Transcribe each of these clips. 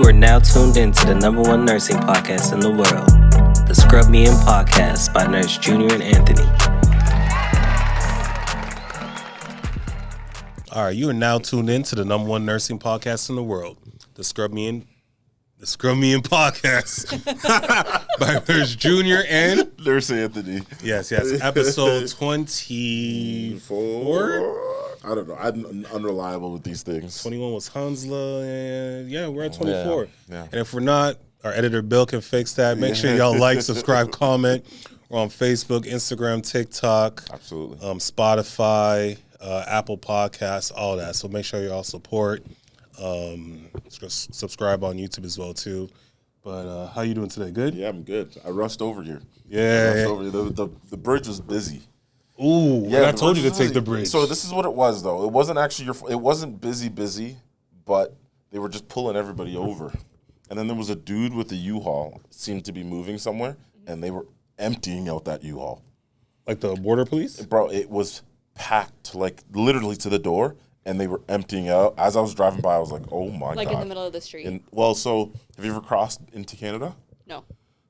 You are now tuned in to the #1 nursing podcast in the world, the Scrub Me In podcast by Nurse Junior and Anthony. All right, you are now tuned in to the #1 nursing podcast in the world, the Scrub Me In podcast by Nurse Junior and Nurse Anthony. Yes, episode 24. I don't know. I'm unreliable with these things. 21 was Hansla, and yeah, we're at 24. Yeah. And if we're not, our editor Bill can fix that. Make sure y'all like, subscribe, comment. We're on Facebook, Instagram, TikTok, Absolutely. Spotify, Apple Podcasts, all that. So make sure y'all support. Subscribe on YouTube as well too. But how you doing today? Good? Yeah, I'm good. I rushed over here. Yeah. The bridge was busy. Ooh, Yeah, I told you to take the bridge. So this is what it was, though. It wasn't actually it wasn't busy, but they were just pulling everybody over. And then there was a dude with a U-Haul, seemed to be moving somewhere, and they were emptying out that U-Haul. Like the border police? Bro, it was packed, like literally to the door, and they were emptying out. As I was driving by, I was like, oh my God. Like in the middle of the street? So have you ever crossed into Canada? No.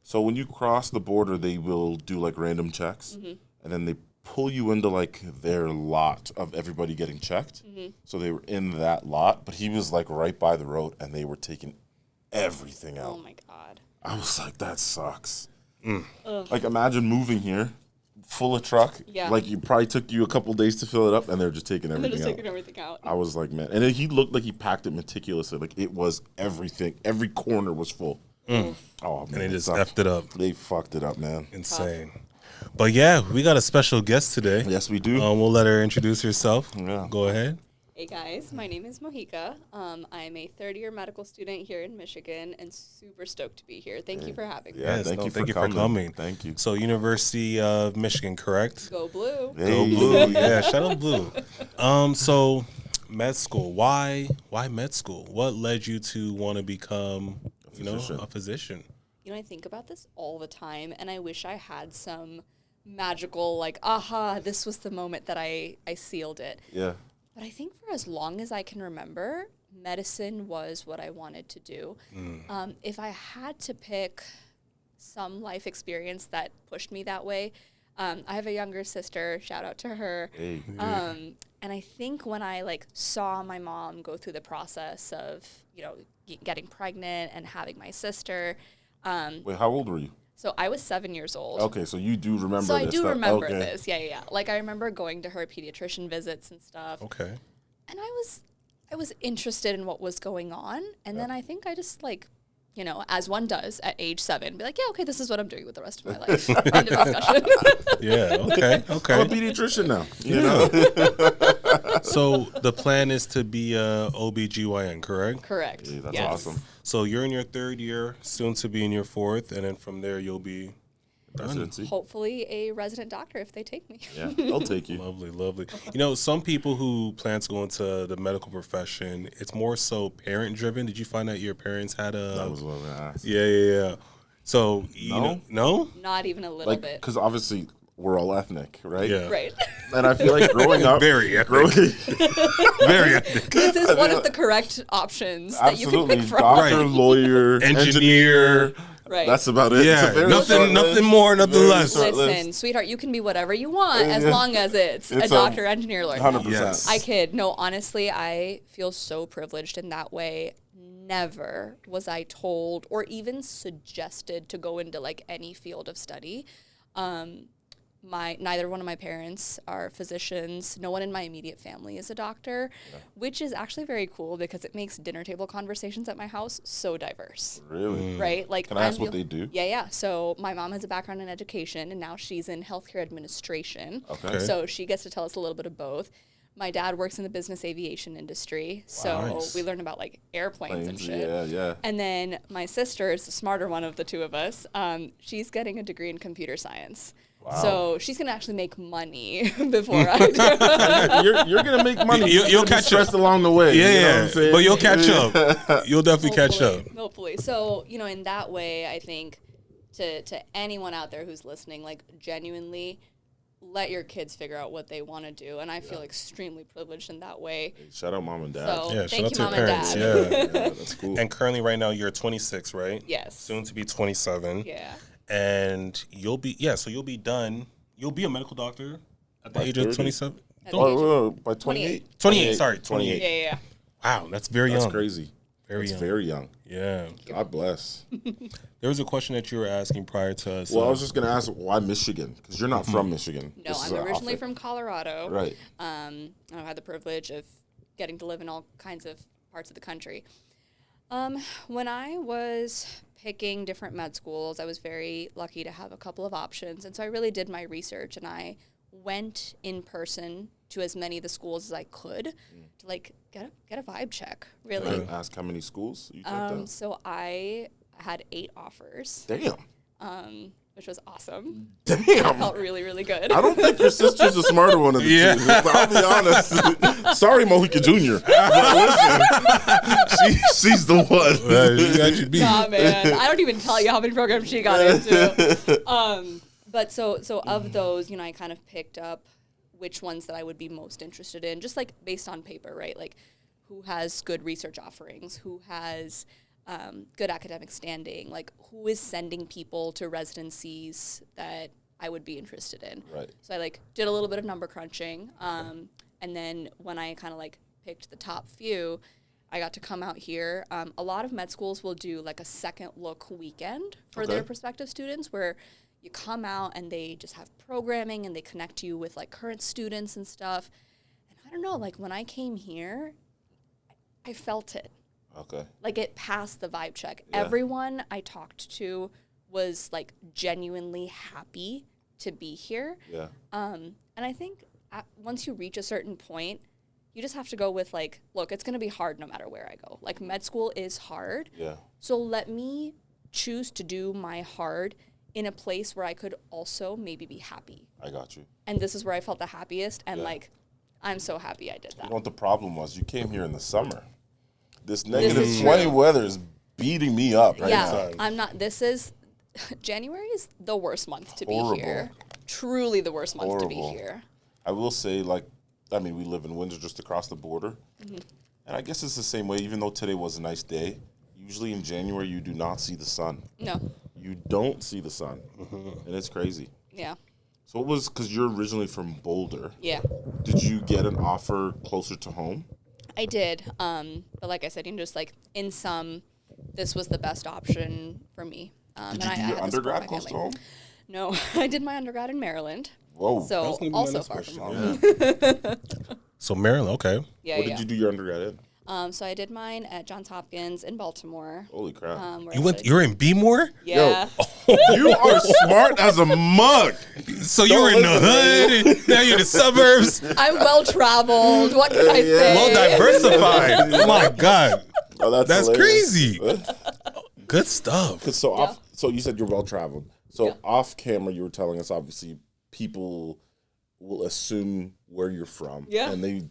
So when you cross the border, they will do like random checks, and then they pull you into like their lot of everybody getting checked. So they were in that lot, but he was like right by the road, and they were taking everything out. Oh my God. I was like, that sucks. Like imagine moving here, full of truck. Yeah. Like it probably took you a couple days to fill it up, and they're just taking everything They're just out. taking everything out. I was like, man. And then he looked like he packed it meticulously. Like it was everything. Every corner was full. Oh, man. And they just sucked. effed it up. They fucked it up, man. Insane. But yeah, we got a special guest today. Yes, we do. We'll let her introduce herself. Yeah. Go ahead. Hey guys, my name is Mohika. I'm a third-year medical student here in Michigan and super stoked to be here. Thank you for having me. Yeah, Yes, thank you for for coming. Thank you. So University of Michigan, correct? Go Blue. Go Blue. Yeah, shout out Blue. So med school. Why med school? What led you to want to become, a physician? You know, I think about this all the time, and I wish I had some magical, like, aha, this was the moment that I sealed it. Yeah. But I think for as long as I can remember, medicine was what I wanted to do. If I had to pick some life experience that pushed me that way, I have a younger sister, shout out to her. Hey. And I think when I saw my mom go through the process of, getting pregnant and having my sister. Wait, how old were you? So I was 7 years old. Okay, so you do remember So this I do stuff. remember Okay. this. Yeah. Like I remember going to her pediatrician visits and stuff. Okay. And I was interested in what was going on. And then I think I just as one does at age 7, be like, yeah, okay, this is what I'm doing with the rest of my life. End of discussion. Yeah, okay. I'm a pediatrician now. You know? So the plan is to be a OBGYN, correct? Correct. Yeah, that's Yes. awesome. So you're in your 3rd year, soon to be in your 4th, and then from there you'll be Residency. Hopefully a resident doctor if they take me. Yeah, I'll take you. Lovely. Some people who plan to go into the medical profession, it's more so parent driven. Did you find that your parents had a? That was what I asked. Yeah. So no. Not even a little Like, bit. because obviously we're all ethnic, right? Yeah. Right. And I feel like growing up, Very ethnic. Very ethnic. This is one of the correct options that you can absolutely, pick from. doctor, Right. lawyer, Engineer. Right. That's about it. It's a Yeah, very nothing short list. more, nothing Very less. short Listen, list. sweetheart, you can be whatever you want as long as it's a It's doctor, engineer, lawyer. 100%. Yes. I kid. No, honestly, I feel so privileged in that way. Never was I told or even suggested to go into any field of study. Neither one of my parents are physicians. No one in my immediate family is a doctor, which is actually very cool because it makes dinner table conversations at my house so diverse. Really? Right? Can I ask what they do? Yeah. So my mom has a background in education, and now she's in healthcare administration. Okay. So she gets to tell us a little bit of both. My dad works in the business aviation industry, so Nice. we learn about airplanes and shit. Yeah. And then my sister is the smarter one of the two of us. She's getting a degree in computer science. Wow. So she's going to actually make money before I do. You're gonna make money. You'll catch up along the way. Yeah, you know what I'm saying? but you'll catch up. You'll definitely catch up. Hopefully. So, in that way, I think to anyone out there who's listening, genuinely let your kids figure out what they want to do, and I feel extremely privileged in that way. Hey, shout out mom and dad. So Yeah, shout thank out you, to your mom and parents. dad. Yeah. Yeah, that's cool. And currently, right now, you're 26, right? Yes. Soon to be 27. Yeah. And you'll be done. You'll be a medical doctor at the By age 30? of 27. At the age of By 28? 28, sorry, 28. Yeah. Wow, that's very That's young. crazy. Very That's young. very young. Yeah. God bless. There was a question that you were asking prior to us. Well, I was just going to ask, why Michigan? Because you're not from Michigan. No, This is I'm an originally off-it. from Colorado. Right. I've had the privilege of getting to live in all kinds of parts of the country. When I was picking different med schools, I was very lucky to have a couple of options. And so I really did my research, and I went in person to as many of the schools as I could to like get a vibe check, really. Can I ask how many schools you checked out? So I had 8 offers, Damn. which was awesome. Damn. Felt really, really good. I don't think your sister's the smarter one of the two. I'll be honest. Sorry, Mohika Jr. But listen, she's the one. you got your beat. Nah, man. I don't even tell you how many programs she got into. But so of those, you know, I kind of picked up which ones that I would be most interested in, just like based on paper, right? Like who has good research offerings, who has good academic standing, like who is sending people to residencies that I would be interested in. Right. So I like did a little bit of number crunching. And then when I kind of like picked the top few, I got to come out here. A lot of med schools will do like a second look weekend for their prospective students where you come out and they just have programming and they connect you with like current students and stuff. And I don't know, like when I came here, I felt it. Okay. Like it passed the vibe check. Yeah. Everyone I talked to was like genuinely happy to be here. Yeah. And I think once you reach a certain point, you just have to go with like, look, it's going to be hard no matter where I go. Like med school is hard. Yeah. So let me choose to do my hard in a place where I could also maybe be happy. I got you. And this is where I felt the happiest. And Yeah. like, I'm so happy I did that. You know what the problem was? You came here in the summer. This is negative true. 20 weather is beating me up right Yeah, now. I'm not. This is January is the worst month to Horrible. be here. Truly the worst month to be Horrible. here. I will say, like, I mean, we live in Windsor just across the border. Mm-hmm. And I guess it's the same way, even though today was a nice day. Usually in January, you do not see the sun. No. You don't see the sun. And it's crazy. Yeah. So it was because you're originally from Boulder. Yeah. Did you get an offer closer to home? I did. But like I said, you know, just like in sum, this was the best option for me. Did and you I do your had to support undergrad my close to family. home? No, I did my undergrad in Maryland. Whoa. So gonna be my also next far question, from home. So Maryland, okay. Yeah, What yeah. did you do your undergrad in? So I did mine at Johns Hopkins in Baltimore. Holy crap. Where You I went. studied- You're in B-more. Yeah. You are smart as a mug. So you were in the hood. And now you're in the suburbs. I'm well traveled. What can I say? Well diversified. Oh my God, Oh, that's hilarious. crazy. Good stuff. So you said you're well traveled. So off camera, you were telling us obviously people will assume where you're from. Yeah. And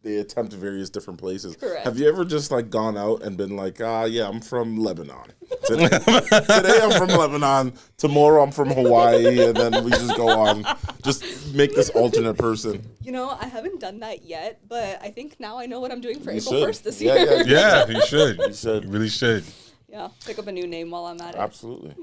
they attempt various different places. Correct. Have you ever just like gone out and been like, yeah, I'm from Lebanon. Today I'm from Lebanon. Tomorrow I'm from Hawaii, and then we just go on. Just make this alternate person. You know, I haven't done that yet, but I think now I know what I'm doing for You April should. 1st this Yeah, year. Yeah, you should. You should. You really should. Yeah, pick up a new name while I'm at it. Absolutely.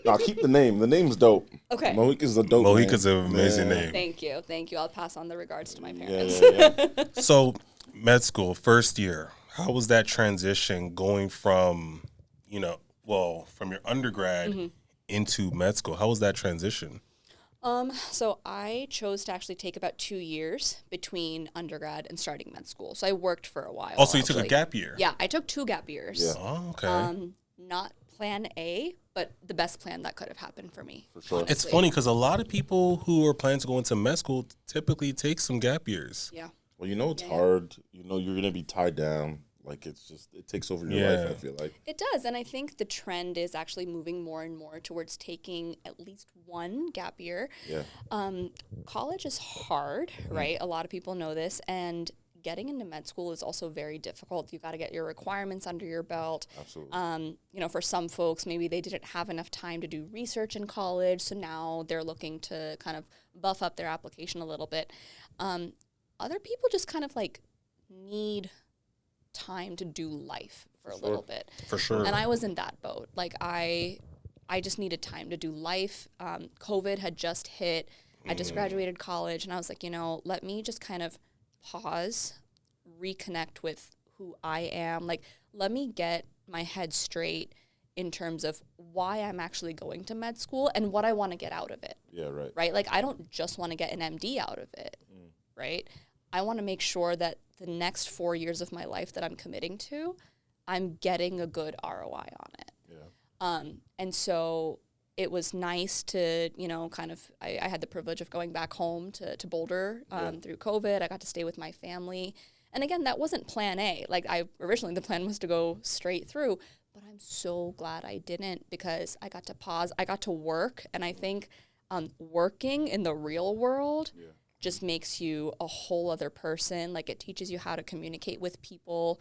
Now keep the name. The name's dope. Okay. Mohika's a dope Mohika's name. an amazing Yeah. name. Thank you. Thank you. I'll pass on the regards to my Yeah, parents. yeah. So, med school, first year, how was that transition going from, from your undergrad into med school? How was that transition? So I chose to actually take about 2 years between undergrad and starting med school. So I worked for a while. Oh, so you took a actually. gap year? Yeah, I took 2 gap years. Yeah. Oh, okay. Not plan A, but the best plan that could have happened for me. For sure. It's funny because a lot of people who are planning to go into med school typically take some gap years. Yeah. Well, it's hard. You know, you're gonna be tied down. Like it takes over your life. I feel like. It does, and I think the trend is actually moving more and more towards taking at least one gap year. Yeah. College is hard, right? A lot of people know this, and getting into med school is also very difficult. You got to get your requirements under your belt. Absolutely. You know, for some folks, maybe they didn't have enough time to do research in college, so now they're looking to kind of buff up their application a little bit. Other people just kind of like need time to do life for a little bit. For sure. And I was in that boat. Like I just needed time to do life. COVID had just hit. I just graduated college, and I was like, you know, let me just kind of pause, reconnect with who I am. Like, let me get my head straight in terms of why I'm actually going to med school and what I want to get out of it. Yeah, right. Right? Like, I don't just want to get an MD out of it, right? I want to make sure that the next 4 years of my life that I'm committing to, I'm getting a good ROI on it. Yeah. And so it was nice to, you know, kind of, I had the privilege of going back home to Boulder through COVID. I got to stay with my family. And again, that wasn't plan A. Like originally the plan was to go straight through, but I'm so glad I didn't because I got to pause. I got to work. And I think working in the real world just makes you a whole other person. Like it teaches you how to communicate with people.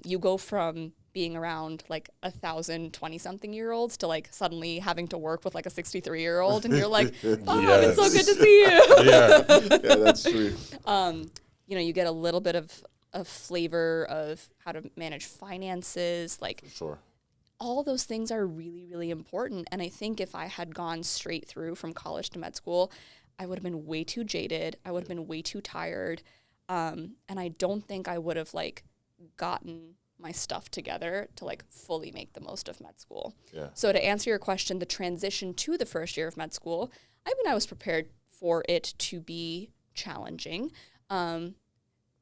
You go from being around like 1,000 20-something-year-olds to like suddenly having to work with like a 63-year-old, and you're like, oh, it's so good to see you. Yeah, that's true. You know, you get a little bit of a flavor of how to manage finances, like For sure. all those things are really, really important. And I think if I had gone straight through from college to med school, I would have been way too jaded. I would have been way too tired. And I don't think I would have like gotten my stuff together to like fully make the most of med school. Yeah. So to answer your question, the transition to the first year of med school, I mean, I was prepared for it to be challenging.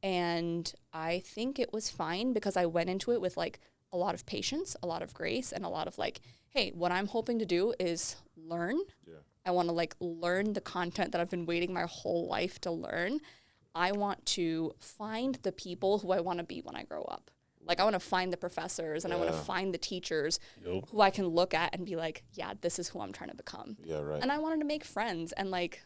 And I think it was fine because I went into it with like a lot of patience, a lot of grace, and a lot of like, hey, what I'm hoping to do is learn. Yeah. I want to like learn the content that I've been waiting my whole life to learn. I want to find the people who I want to be when I grow up. Like I want to find the professors and I want to find the teachers who I can look at and be like, yeah, this is who I'm trying to become. Yeah, right. And I wanted to make friends and like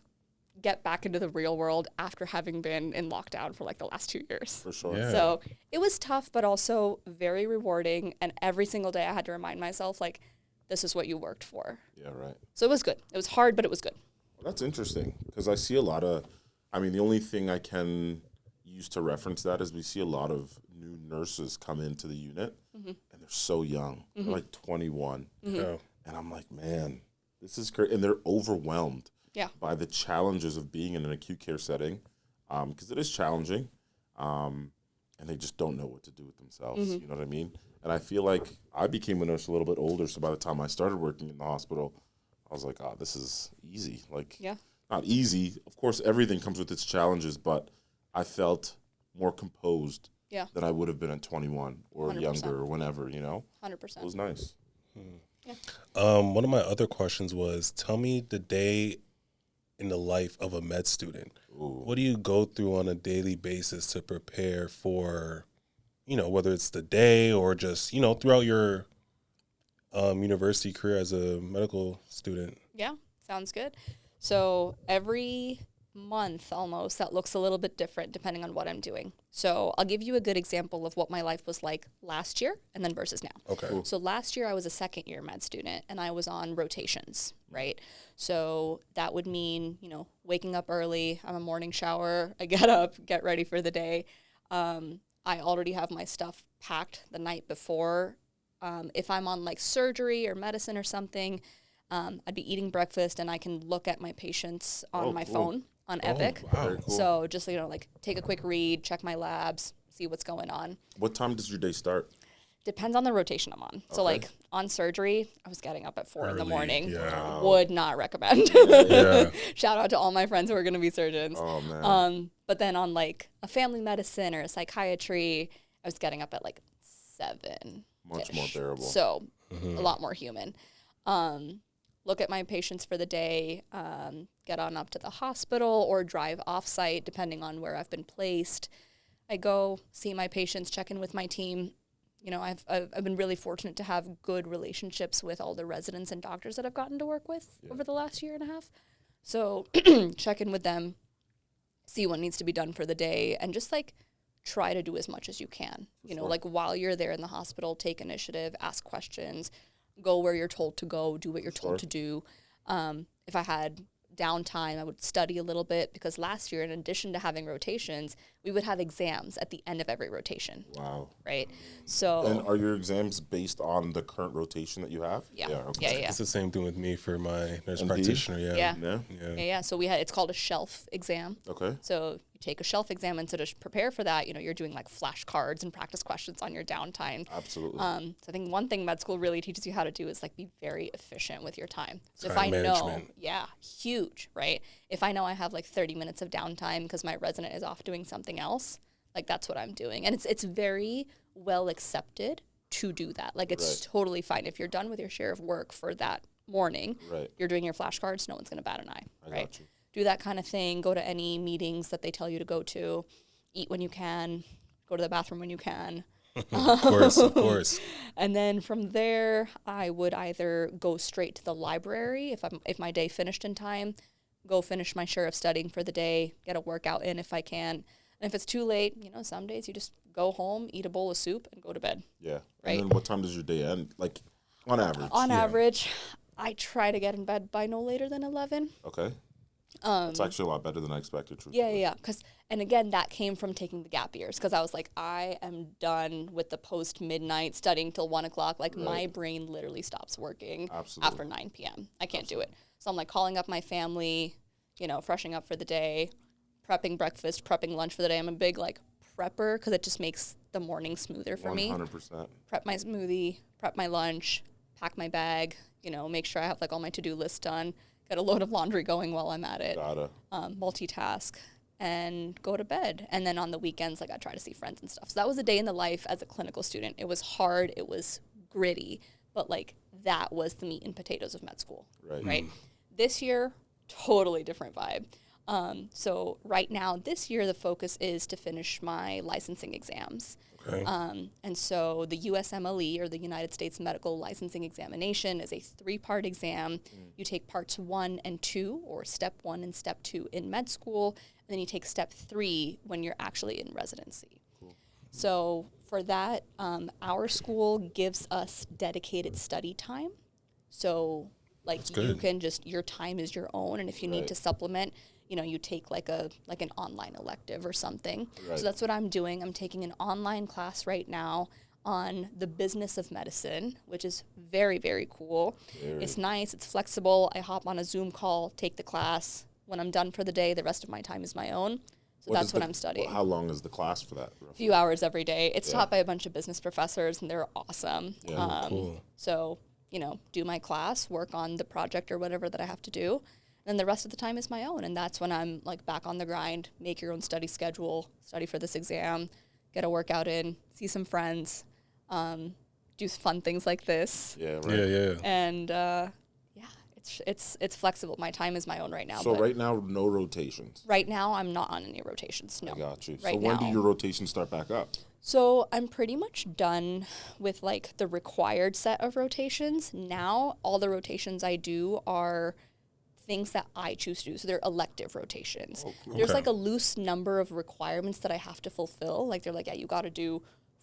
get back into the real world after having been in lockdown for like the last 2 years. For sure. Yeah. So it was tough, but also very rewarding. And every single day I had to remind myself, like, this is what you worked for. Yeah, right. So it was good. It was hard, but it was good. Well, that's interesting because I see a lot of, I mean, the only thing I can use to reference that is we see a lot of new nurses come into the unit and they're so young. They're like 21. Yeah. And I'm like, man, this is great. And they're overwhelmed by the challenges of being in an acute care setting because it is challenging. And they just don't know what to do with themselves. You know what I mean? And I feel like I became a nurse a little bit older. So by the time I started working in the hospital, I was like, oh, this is easy. Like, not easy. Of course, everything comes with its challenges, but I felt more composed than I would have been at 21 or 100%. younger or whenever, you know? 100%. It was nice. One of my other questions was, tell me the day in the life of a med student. Ooh. What do you go through on a daily basis to prepare for, you know, whether it's the day or just, you know, throughout your university career as a medical student? Yeah, sounds good. So every month almost that looks a little bit different depending on what I'm doing. So I'll give you a good example of what my life was like last year and then versus now. Okay. Cool. So last year I was a second year med student and I was on rotations, right? So that would mean, you know, waking up early, I'm a morning shower, I get up, get ready for the day. I already have my stuff packed the night before. If I'm on like surgery or medicine or something, I'd be eating breakfast and I can look at my patients on my phone on Epic. Wow. Very cool. So just, you know, like take a quick read, check my labs, see what's going on. What time does your day start? Depends on the rotation I'm on. So like on surgery, I was getting up at 4 in the Early, morning. yeah. Would not recommend. Yeah. Shout out to all my friends who are going to be surgeons. Oh, man. But then on like a family medicine or a psychiatry, I was getting up at like 7. Much more bearable. So a lot more human. Look at my patients for the day, get on up to the hospital or drive off-site depending on where I've been placed. I go see my patients, check in with my team. You know, I've been really fortunate to have good relationships with all the residents and doctors that I've gotten to work with over the last year and a half. So check in with them, see what needs to be done for the day, and just like try to do as much as you can. You know, like while you're there in the hospital, take initiative, ask questions, go where you're told to go, do what you're told to do. If I had downtime, I would study a little bit, because last year, in addition to having rotations, we would have exams at the end of every rotation. Wow. Right? So. And are your exams based on the current rotation that you have? Yeah. Okay. Yeah. It's the same thing with me for my nurse MD? practitioner. Yeah. So it's called a shelf exam. Okay. So you take a shelf exam, and so to prepare for that, you know, you're doing like flashcards and practice questions on your downtime. Absolutely. So I think one thing med school really teaches you how to do is like be very efficient with your time. So if Time I know, management. huge, right? If I know I have like 30 minutes of downtime because my resident is off doing something else, like that's what I'm doing. And it's very well accepted to do that. Like it's totally fine. If you're done with your share of work for that morning, you're doing your flashcards, no one's going to bat an eye, right? Got you. Do that kind of thing. Go to any meetings that they tell you to go to. Eat when you can. Go to the bathroom when you can. Of course. And then from there, I would either go straight to the library if my day finished in time, go finish my share of studying for the day, get a workout in if I can. And if it's too late, you know, some days you just go home, eat a bowl of soup, and go to bed. Yeah. Right. And then what time does your day end? Like, on average? On average, I try to get in bed by no later than 11. Okay. It's actually a lot better than I expected. Truthfully. Yeah. And again, that came from taking the gap years, because I was like, I am done with the post-midnight studying till 1 o'clock. Like, my brain literally stops working after 9 p.m. I can't do it. So I'm like calling up my family, you know, freshening up for the day, prepping breakfast, prepping lunch for the day. I'm a big, like, prepper, because it just makes the morning smoother for me. 100%. Prep my smoothie, prep my lunch, pack my bag, you know, make sure I have, like, all my to-do lists done, get a load of laundry going while I'm at it, multitask, and go to bed. And then on the weekends, like, I try to see friends and stuff. So that was a day in the life as a clinical student. It was hard. It was gritty. But, like, that was the meat and potatoes of med school. Right? This year, totally different vibe. So right now, this year, the focus is to finish my licensing exams. Okay. And so the USMLE, or the United States Medical Licensing Examination, is a 3-part exam. You take parts 1 and 2, or step 1 and step 2 in med school, and then you take step 3 when you're actually in residency. So for that, our school gives us dedicated study time. So like you can just, your time is your own, and if you need to supplement, you know, you take like an online elective or something. So that's what I'm doing. I'm taking an online class right now on the business of medicine, which is very, very cool. It's nice. It's flexible. I hop on a Zoom call, take the class. When I'm done for the day, the rest of my time is my own. So that's what I'm studying. How long is the class for that? A few hours every day. It's taught by a bunch of business professors, and they're awesome. Cool. So, you know, do my class, work on the project or whatever that I have to do. And the rest of the time is my own. And that's when I'm like back on the grind, make your own study schedule, study for this exam, get a workout in, see some friends, do fun things like this. Yeah, right. And it's flexible. My time is my own right now. So right now, no rotations. Right now, I'm not on any rotations. No. I got you. Right so when now. do your rotations start back up? So I'm pretty much done with like the required set of rotations. Now all the rotations I do are things that I choose to do. So they're elective rotations. There's like a loose number of requirements that I have to fulfill. Like they're like, yeah, you got to do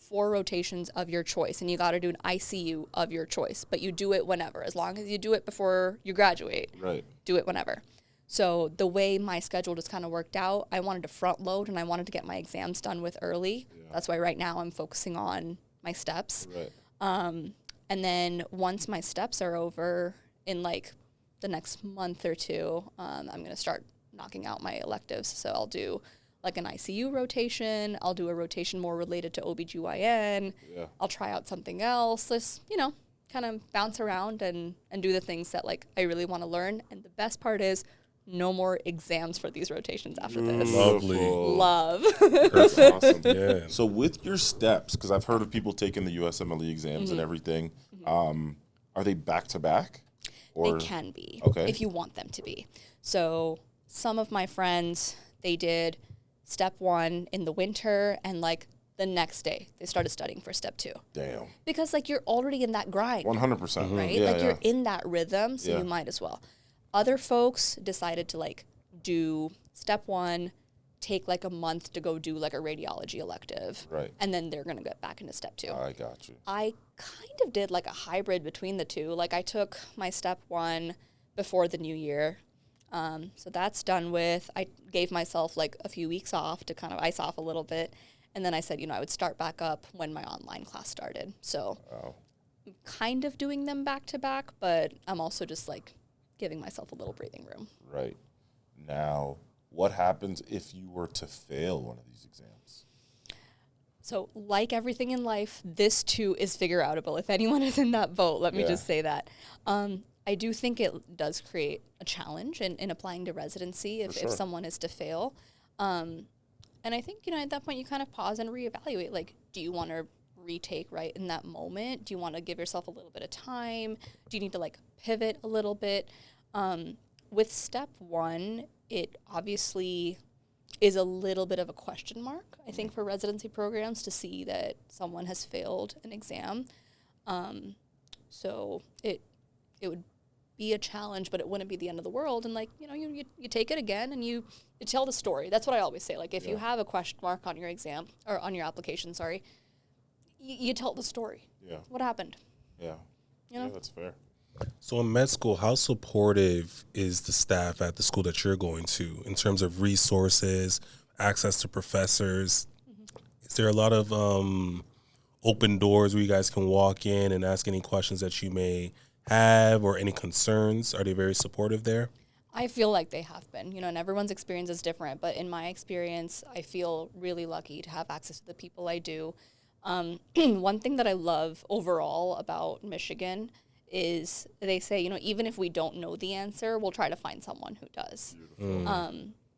4 rotations of your choice, and you got to do an ICU of your choice, but you do it whenever, as long as you do it before you graduate. Right. Do it whenever. So the way my schedule just kind of worked out, I wanted to front load, and I wanted to get my exams done with early. That's why right now I'm focusing on my steps. Right. And then once my steps are over in like the next month or 2, I'm going to start knocking out my electives. So I'll do like an ICU rotation. I'll do a rotation more related to OBGYN. I'll try out something else. Just, you know, kind of bounce around and do the things that like I really want to learn. And the best part is no more exams for these rotations after this. Lovely. Love. That's awesome. Yeah. So with your steps, because I've heard of people taking the USMLE exams and everything, are they back to back? They can be, if you want them to be. So some of my friends, they did step 1 in the winter, and like the next day they started studying for step 2. Damn. Because like you're already in that grind. 100%. Right? Yeah, like you're in that rhythm, so you might as well. Other folks decided to like do step 1, take like a month to go do like a radiology elective. Right. And then they're going to get back into step 2. I got you. I kind of did like a hybrid between the two. Like I took my step 1 before the new year. So that's done with. I gave myself like a few weeks off to kind of ice off a little bit. And then I said, I would start back up when my online class started. So I'm kind of doing them back to back, but I'm also just like giving myself a little breathing room. Right. Now, what happens if you were to fail one of these exams? So like everything in life, this too is figure outable. If anyone is in that boat, let me just say that. I do think it does create a challenge in applying to residency if someone is to fail. And I think, at that point you kind of pause and reevaluate, like, do you want to retake right in that moment? Do you want to give yourself a little bit of time? Do you need to like pivot a little bit? With step 1, it obviously is a little bit of a question mark, I think, for residency programs to see that someone has failed an exam. So it would be a challenge, but it wouldn't be the end of the world. And like, you take it again and you tell the story. That's what I always say. Like if you have a question mark on your exam or on your application, you tell the story. Yeah. What happened? Yeah. Yeah, that's fair. So in med school, how supportive is the staff at the school that you're going to in terms of resources, access to professors? Is there a lot of open doors where you guys can walk in and ask any questions that you may have or any concerns? Are they very supportive there? I feel like they have been, and everyone's experience is different. But in my experience, I feel really lucky to have access to the people I do. One thing that I love overall about Michigan is they say, even if we don't know the answer, we'll try to find someone who does.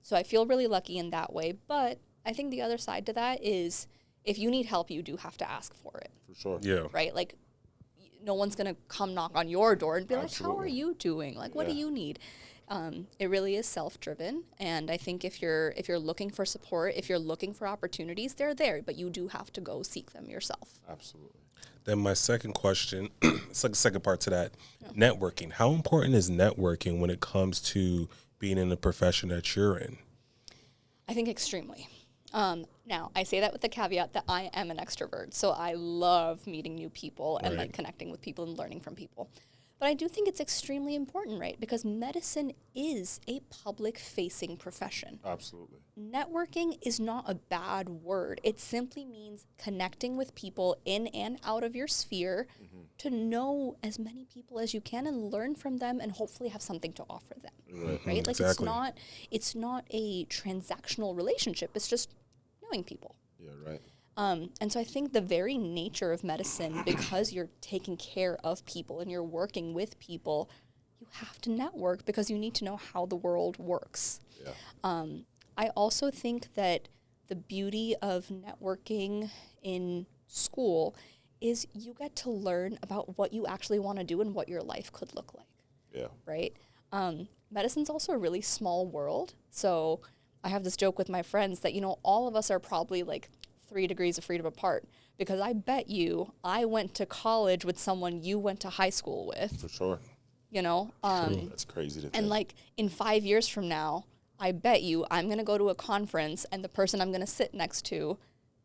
So I feel really lucky in that way. But I think the other side to that is if you need help, you do have to ask for it. For sure. Yeah. Right? Like, no one's going to come knock on your door and be like, how are you doing? Like, what do you need? It really is self-driven. And I think if you're looking for support, if you're looking for opportunities, they're there. But you do have to go seek them yourself. Absolutely. Then my second question, it's like the second part to that, networking. How important is networking when it comes to being in the profession that you're in? I think extremely. Now, I say that with the caveat that I am an extrovert, so I love meeting new people and like connecting with people and learning from people. But I do think it's extremely important, right? Because medicine is a public-facing profession. Absolutely. Networking is not a bad word. It simply means connecting with people in and out of your sphere to know as many people as you can and learn from them and hopefully have something to offer them, right? Like Exactly. it's not a transactional relationship. It's just knowing people. Yeah, right. And so I think the very nature of medicine, because you're taking care of people and you're working with people, you have to network because you need to know how the world works. Yeah. I also think that the beauty of networking in school is you get to learn about what you actually want to do and what your life could look like. Yeah. Right? Medicine's also a really small world. So I have this joke with my friends that, all of us are probably like 3 degrees of freedom apart because I bet you I went to college with someone you went to high school with. For sure. That's crazy to think. And like in 5 years from now, I bet you I'm going to go to a conference and the person I'm going to sit next to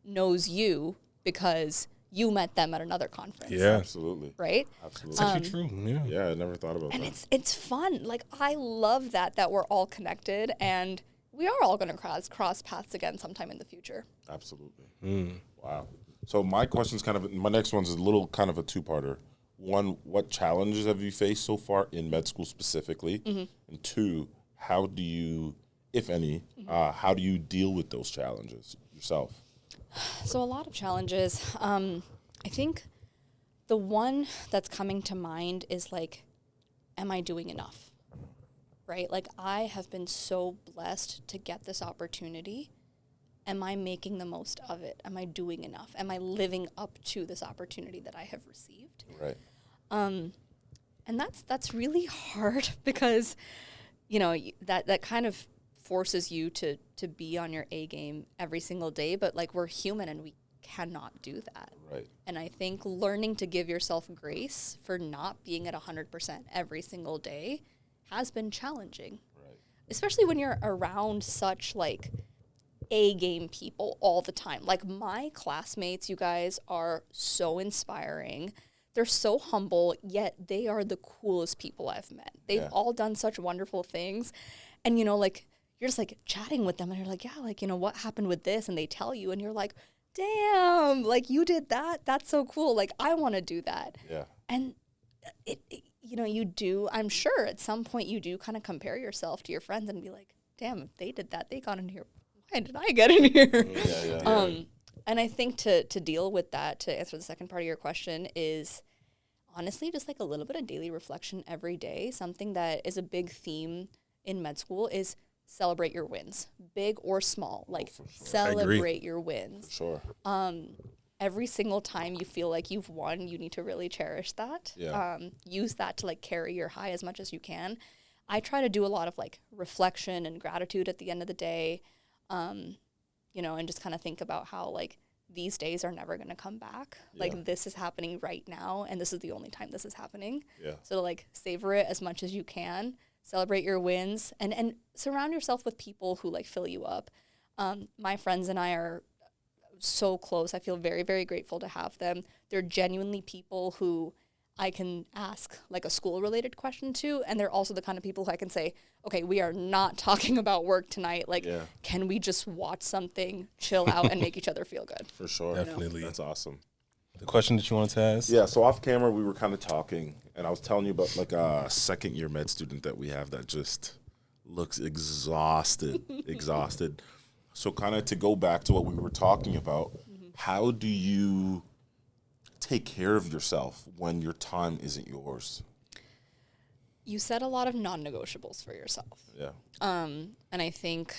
knows you because you met them at another conference. Yeah. Absolutely. Right? Absolutely. It's actually true. Yeah. Yeah, I never thought about And that. it's fun. Like I love that we're all connected and we are all going to cross paths again sometime in the future. Absolutely. Wow. So my next one's a little kind of a two-parter. One, what challenges have you faced so far in med school specifically? And two, how do you, if any, how do you deal with those challenges yourself? So a lot of challenges. I think the one that's coming to mind is like, am I doing enough? Right? Like I have been so blessed to get this opportunity. Am I making the most of it? Am I doing enough? Am I living up to this opportunity that I have received? Right. And that's really hard because, that kind of forces you to be on your A game every single day. But like we're human and we cannot do that. Right. And I think learning to give yourself grace for not being at 100% every single day has been challenging. Right. Especially when you're around such like A-game people all the time. Like, my classmates, you guys, are so inspiring. They're so humble, yet they are the coolest people I've met. They've all done such wonderful things. And, you know, like, you're just, like, chatting with them, and you're like, yeah, like, you know, what happened with this? And they tell you, and you're like, damn, like, you did that? That's so cool. Like, I want to do that. Yeah. And it, you know, you do, I'm sure at some point you do kind of compare yourself to your friends and be like, damn, if they did that, they got in here. Why did I get in here? And I think to deal with that, to answer the second part of your question, is honestly just like a little bit of daily reflection every day. Something that is a big theme in med school is celebrate your wins, big or small. Like, celebrate your wins. For sure. Every single time you feel like you've won, you need to really cherish that. Use that to, like, carry your high as much as you can. I try to do a lot of, like, reflection and gratitude at the end of the day, you know, and just kind of think about how, like, these days are never going to come back. Like, this is happening right now, and this is the only time this is happening. So to, like, savor it as much as you can, celebrate your wins, and surround yourself with people who, like, fill you up. My friends and I are so close. I feel very, very grateful to have them. They're genuinely people who I can ask, like, a school-related question to, and they're also the kind of people who I can say, okay, we are not talking about work tonight. Like, can we just watch something, chill out, and make each other feel good? For sure. Definitely. That's awesome. The question that you wanted to ask? Yeah, so off camera, we were kind of talking, and I was telling you about, like, a second-year med student that we have that just looks exhausted. So kind of to go back to what we were talking about, how do you take care of yourself when your time isn't yours? You set a lot of non-negotiables for yourself. Yeah. And I think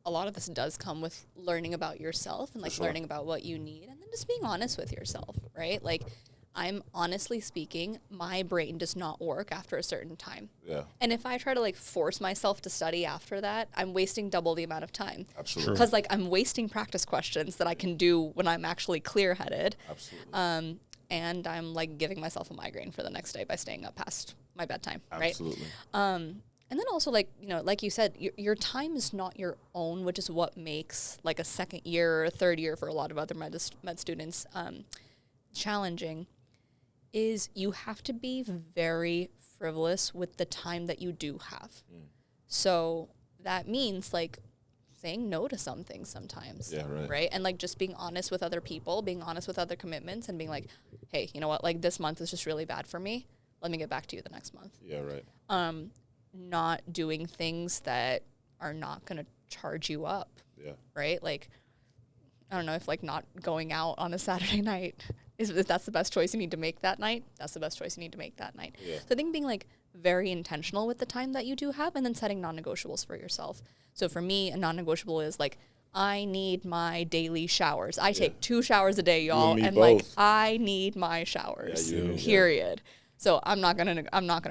a lot of this does come with learning about yourself and, like, learning about what you need, and then just being honest with yourself, right? Like, I'm honestly speaking, my brain does not work after a certain time. Yeah. And if I try to, like, force myself to study after that, I'm wasting double the amount of time. Absolutely. Because, like, I'm wasting practice questions that I can do when I'm actually clear-headed. Absolutely. And I'm, like, giving myself a migraine for the next day by staying up past my bedtime, right? Absolutely. And then also, like, you know, like you said, your time is not your own, which is what makes, like, a second year or a third year for a lot of other med students challenging, is you have to be very frivolous with the time that you do have. So that means, like, saying no to some things sometimes. Yeah, right. Right? And, like, just being honest with other people, being honest with other commitments, and being like, hey, you know what, like, this month is just really bad for me. Let me get back to you the next month. Yeah, right. Not doing things that are not going to charge you up. Yeah. Right? Like, I don't know if, like, not going out on a Saturday night if that's the best choice you need to make that night, that's the best choice you need to make that night. Yeah. So I think being, like, very intentional with the time that you do have, and then setting non-negotiables for yourself. So for me, a non-negotiable is, like, I need my daily showers. I take 2 showers a day, y'all, and both. like, I need my showers. Period. So I'm not gonna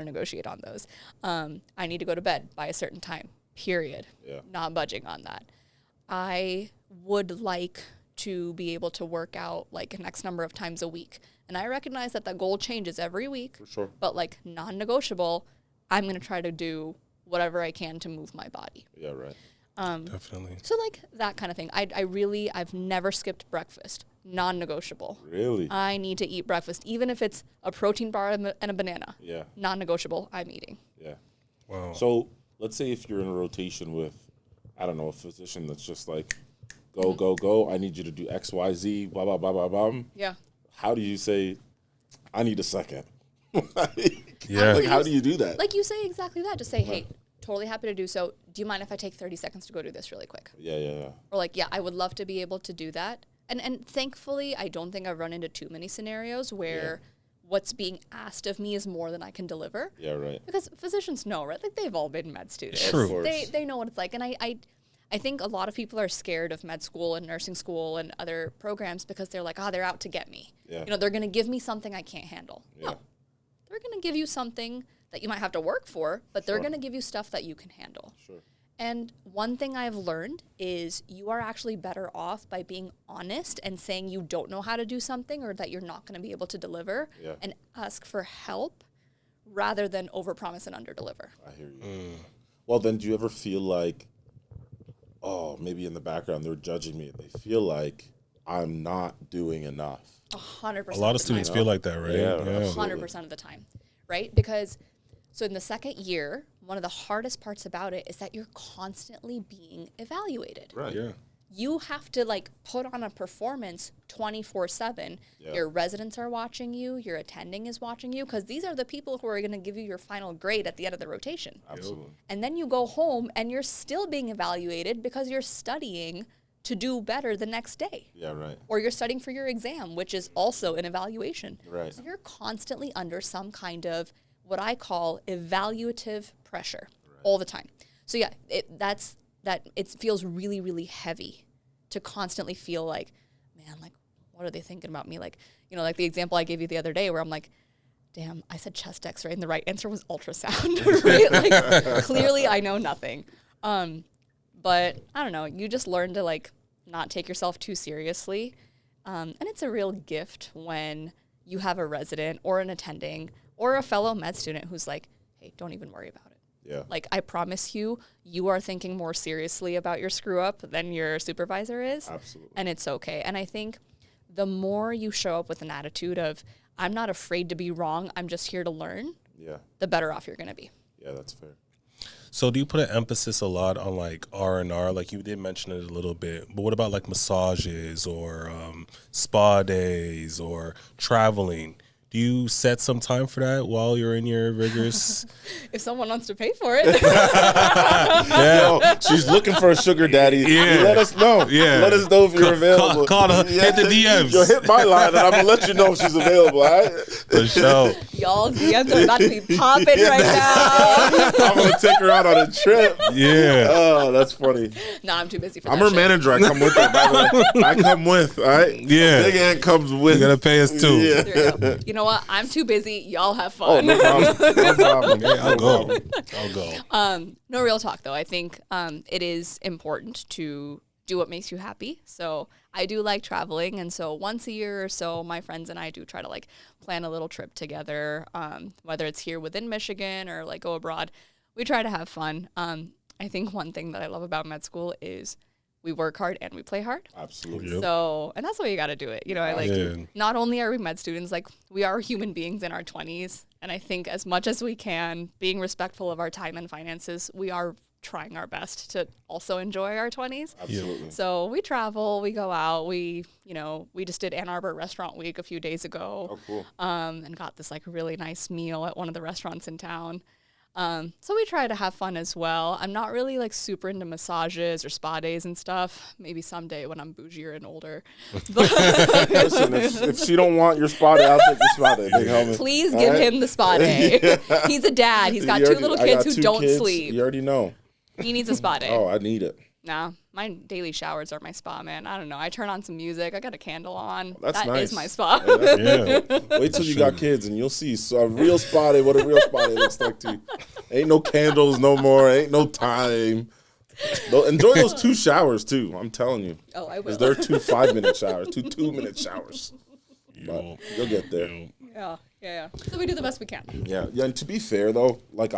negotiate on those. I need to go to bed by a certain time. Period. Yeah. Not budging on that. I would like to be able to work out, like, an X number of times a week. And I recognize that the goal changes every week. For sure. But, like, non-negotiable, I'm going to try to do whatever I can to move my body. Yeah, right. Definitely. So, like, that kind of thing. I've never skipped breakfast. Non-negotiable. Really? I need to eat breakfast, even if it's a protein bar and a banana. Yeah. Non-negotiable, I'm eating. Yeah. Wow. So let's say if you're in a rotation with, I don't know, a physician that's just like, go, I need you to do X, Y, Z, blah, blah, blah, blah, blah. Yeah. How do you say, I need a second? Yeah. Like, how do you do that? Like, you say exactly that. Just say, hey, totally happy to do so. Do you mind if I take 30 seconds to go do this really quick? Yeah. Or, like, yeah, I would love to be able to do that. And thankfully, I don't think I've run into too many scenarios where what's being asked of me is more than I can deliver. Yeah, right. Because physicians know, right? Like, they've all been med students. True. They know what it's like. And I think a lot of people are scared of med school and nursing school and other programs because they're like, they're out to get me. Yeah. You know, they're going to give me something I can't handle. Yeah. No. They're going to give you something that you might have to work for, but they're going to give you stuff that you can handle. Sure. And one thing I've learned is you are actually better off by being honest and saying you don't know how to do something or that you're not going to be able to deliver and ask for help rather than overpromise and underdeliver. I hear you. Well, then do you ever feel like, oh, maybe in the background they're judging me. They feel like I'm not doing enough. 100%. A lot of students feel like that, right? Yeah, 100% of the time, right? Because so in the second year, one of the hardest parts about it is that you're constantly being evaluated. Right. Yeah. You have to like put on a performance 24/7. Yeah. Your residents are watching you, your attending is watching you, because these are the people who are going to give you your final grade at the end of the rotation. Absolutely. And then you go home and you're still being evaluated because you're studying to do better the next day. Yeah, right. Or you're studying for your exam, which is also an evaluation. Right. So you're constantly under some kind of what I call evaluative pressure all the time. So yeah, it feels really, really heavy to constantly feel like, man, like, what are they thinking about me? Like, you know, like the example I gave you the other day where I'm like, damn, I said chest x-ray and the right answer was ultrasound, right? Like, clearly I know nothing. But I don't know, you just learn to like not take yourself too seriously. And it's a real gift when you have a resident or an attending or a fellow med student who's like, hey, don't even worry about it. Yeah. Like, I promise you, you are thinking more seriously about your screw up than your supervisor is. Absolutely. And it's okay. And I think the more you show up with an attitude of, I'm not afraid to be wrong, I'm just here to learn, Yeah. the better off you're going to be. Yeah, that's fair. So do you put an emphasis a lot on like R&R? Like you did mention it a little bit, but what about like massages or spa days or traveling? Do you set some time for that while you're in your rigorous? If someone wants to pay for it. Yo, she's looking for a sugar daddy. Yeah. Let us know. Yeah. Let us know if you're available. Call her, hit the DMs. Yo, hit my line and I'm going to let you know if she's available, all right? For sure. Y'all's DMs are about to be popping right now. I'm going to take her out on a trip. Yeah. Oh, that's funny. No, I'm too busy for I'm that her shit. manager. I come with her, by the way. I come with, all right? Yeah. Big Ant comes with. You gotta pay us too. Yeah. There you go. You know what? I'm too busy. Y'all have Oh, fun. no problem. No problem. Yeah, I'll No go. problem. I'll go. No, real talk though. I think it is important to do what makes you happy. So I do like traveling, and so once a year or so, my friends and I do try to like plan a little trip together. Whether it's here within Michigan or like go abroad, we try to have fun. I think one thing that I love about med school is we work hard and we play hard. Absolutely. Yep. So, and that's the way you got to do it. You know, I like, Yeah. not only are we med students, like we are human beings in our 20s. And I think as much as we can, being respectful of our time and finances, we are trying our best to also enjoy our 20s. Absolutely. So we travel, we go out, we just did Ann Arbor Restaurant Week a few days ago. Oh, cool. And got this like really nice meal at one of the restaurants in town. So we try to have fun as well. I'm not really like super into massages or spa days and stuff. Maybe someday when I'm bougier and older. But Listen, if she don't want your spot, I'll take your spot. Big homie. please All give right? him the spa day. He's a dad. He's got You two already- little I kids got who 2 don't kids. sleep. You already know. He needs a spa day. Oh, I need it. Nah, my daily showers are my spa, man. I don't know. I turn on some music. I got a candle on. That's That nice. is my spa. Yeah. Wait till you got kids and you'll see a real spot day, what a real spot day looks like to you. Ain't no candles no more. Ain't no time. Enjoy those 2 showers too. I'm telling you. Oh, I will. Because they're 2 5-minute showers, 2 2-minute showers. But you'll get there. Yeah. So we do the best we can. Yeah. And to be fair though, like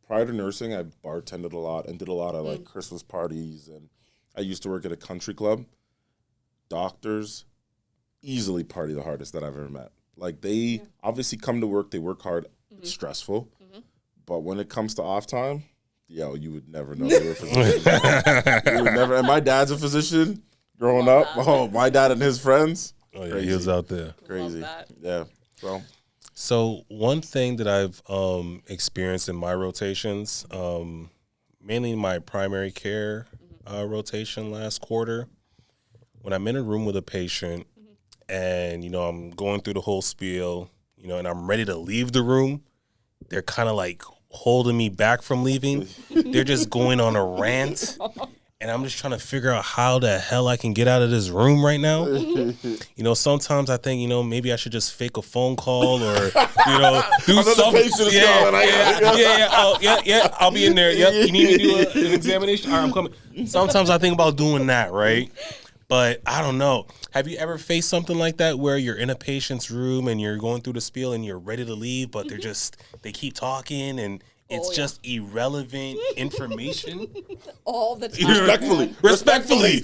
prior to nursing, I bartended a lot and did a lot of like Christmas parties, and I used to work at a country club. Doctors easily party the hardest that I've ever met. Like they obviously come to work, they work hard, it's stressful. But when it comes to off time, yo, you would never know they were physicians. You would never. And my dad's a physician growing up. Oh, my dad and his friends. Oh yeah, he was out there. Crazy. that. Yeah. So one thing that I've experienced in my rotations, mainly my primary care rotation last quarter, when I'm in a room with a patient and, I'm going through the whole spiel, and I'm ready to leave the room, they're kind of like holding me back from leaving. They're just going on a rant. And I'm just trying to figure out how the hell I can get out of this room right now. Sometimes I think, maybe I should just fake a phone call or, do something. Patient is calling. Yeah. I'll be in there. Yep. You need me to do an examination? All right, I'm coming. Sometimes I think about doing that, right? But I don't know. Have you ever faced something like that where you're in a patient's room and you're going through the spiel and you're ready to leave, but they keep talking and It's yeah. just irrelevant information. All the time. Respectfully. Respectfully.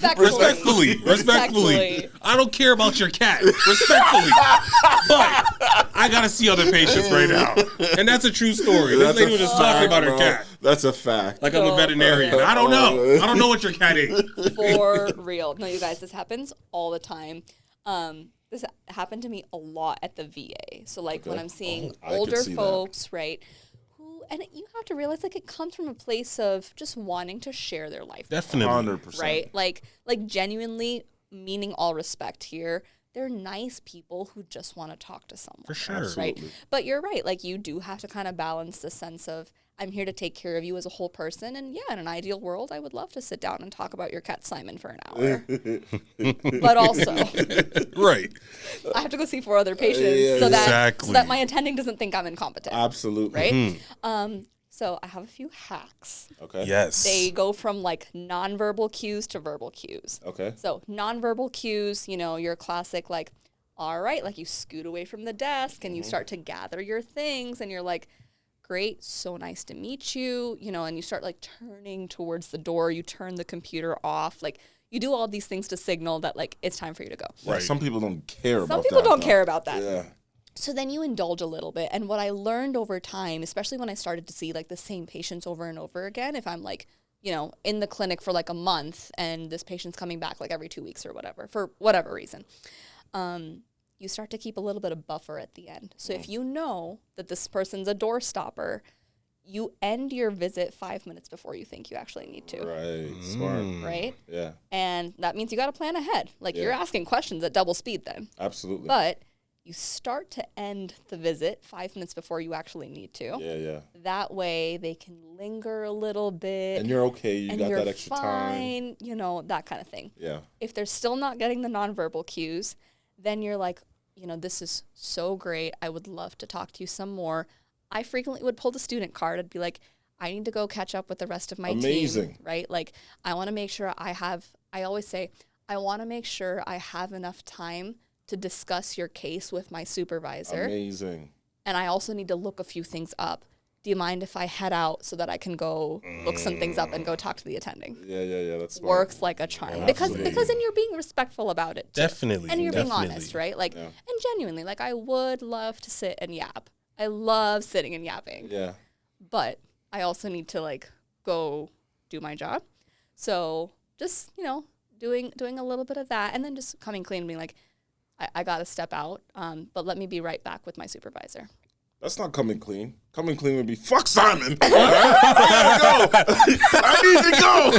I don't care about your cat. Respectfully. But I got to see other patients right now. And that's a true story. This lady was just talking about her cat. That's a fact. Like I'm a veterinarian. I don't know. I don't know what your cat is. For real. No, you guys, this happens all the time. This happened to me a lot at the VA. So, like, when I'm seeing older folks, right, who, and you have to realize, like, it comes from a place of just wanting to share their life. Definitely. 100%. Right? Like genuinely meaning all respect here. They're nice people who just want to talk to someone. For sure. Right? But you're right. Like, you do have to kind of balance the sense of, I'm here to take care of you as a whole person. And yeah, in an ideal world, I would love to sit down and talk about your cat Simon for an hour. But also, Right. I have to go see 4 other patients so Exactly. that my attending doesn't think I'm incompetent. Absolutely. Right? So I have a few hacks. Okay. Yes. They go from like nonverbal cues to verbal cues. Okay. So nonverbal cues, you know, your classic like, all right, like you scoot away from the desk and you start to gather your things and you're like, great, so nice to meet you, you know, and you start like turning towards the door, you turn the computer off, like you do all these things to signal that like it's time for you to go. Right. Some people don't care about that. Some people don't care about that. Yeah. So then you indulge a little bit. And what I learned over time, especially when I started to see like the same patients over and over again, if I'm like, you know, in the clinic for like a month and this patient's coming back like every 2 weeks or whatever, for whatever reason, you start to keep a little bit of buffer at the end. So if you know that this person's a door stopper, you end your visit 5 minutes before you think you actually need to. Right. Smart. Right? Yeah. And that means you got to plan ahead. Like you're asking questions at double speed then. Absolutely. But you start to end the visit 5 minutes before you actually need to. Yeah. That way they can linger a little bit. And you're okay. You and got you're that extra time. fine, you know, that kind of thing. Yeah. If they're still not getting the nonverbal cues, then you're like, you know, this is so great. I would love to talk to you some more. I frequently would pull the student card. I'd be like, I need to go catch up with the rest of my team, right? Like, I want to make sure I always say, I want to make sure I have enough time to discuss your case with my supervisor. Amazing. And I also need to look a few things up. Do you mind if I head out so that I can go look some things up and go talk to the attending? Yeah. That's smart. Works like a charm. Because then you're being respectful about it too. Definitely. And you're being honest, right? Like, and genuinely, like I would love to sit and yap. I love sitting and yapping. Yeah. But I also need to like go do my job. So just, you know, doing a little bit of that and then just coming clean and being like, I got to step out, but let me be right back with my supervisor. That's not coming clean. Coming clean would be, fuck Simon. I need to go.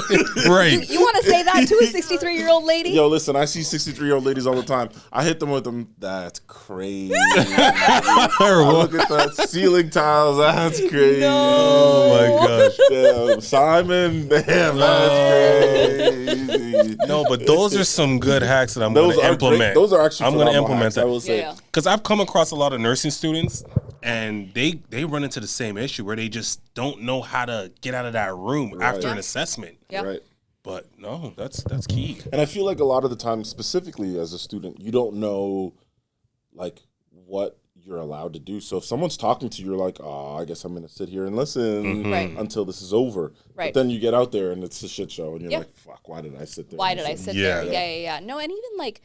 Right. You want to say that to a 63-year-old lady? Yo, listen, I see 63-year-old ladies all the time. I hit them with them. That's crazy. I look at that ceiling tiles. That's crazy. Oh my gosh. Damn, Simon. Damn, that's crazy. No, but those are some good hacks that I'm going to implement. Great. Those are actually I'm going to phenomenal implement hacks, that. I will say. Yeah. Because I've come across a lot of nursing students, and they run into the same issue where they just don't know how to get out of that room after an assessment. Yep. Right. But no, that's key. And I feel like a lot of the time, specifically as a student, you don't know like what you're allowed to do. So if someone's talking to you, you're like, oh, I guess I'm going to sit here and listen Right. until this is over. Right. But then you get out there and it's a shit show and you're Yep. like, fuck, why did I sit there? Why and did I listen? sit Yeah. there? Yeah. No, and even like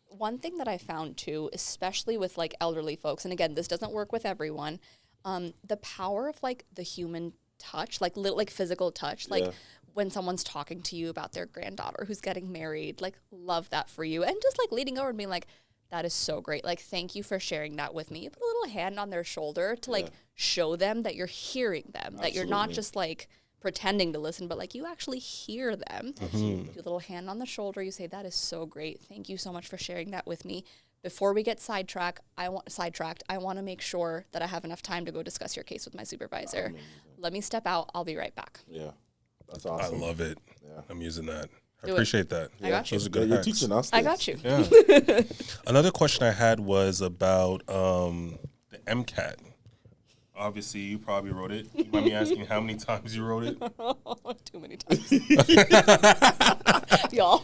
one thing that I found too, especially with like elderly folks, and again, this doesn't work with everyone, the power of like the human touch, like like physical touch, like when someone's talking to you about their granddaughter who's getting married, like love that for you. And just like leading over and being like, that is so great. Like, thank you for sharing that with me. You put a little hand on their shoulder to like show them that you're hearing them, that you're not just like pretending to listen, but like you actually hear them. You put a little hand on the shoulder. You say, that is so great. Thank you so much for sharing that with me. Before we get sidetracked, I want to make sure that I have enough time to go discuss your case with my supervisor. Let me step out. I'll be right back. Yeah. That's awesome. I love it. Yeah. I'm using that. I Do it. appreciate that. I got you. Those are good You're hacks. teaching us I this. got you. Yeah. Another question I had was about the MCAT. Obviously, you probably wrote it. You mind me asking how many times you wrote it? Too many times. Y'all.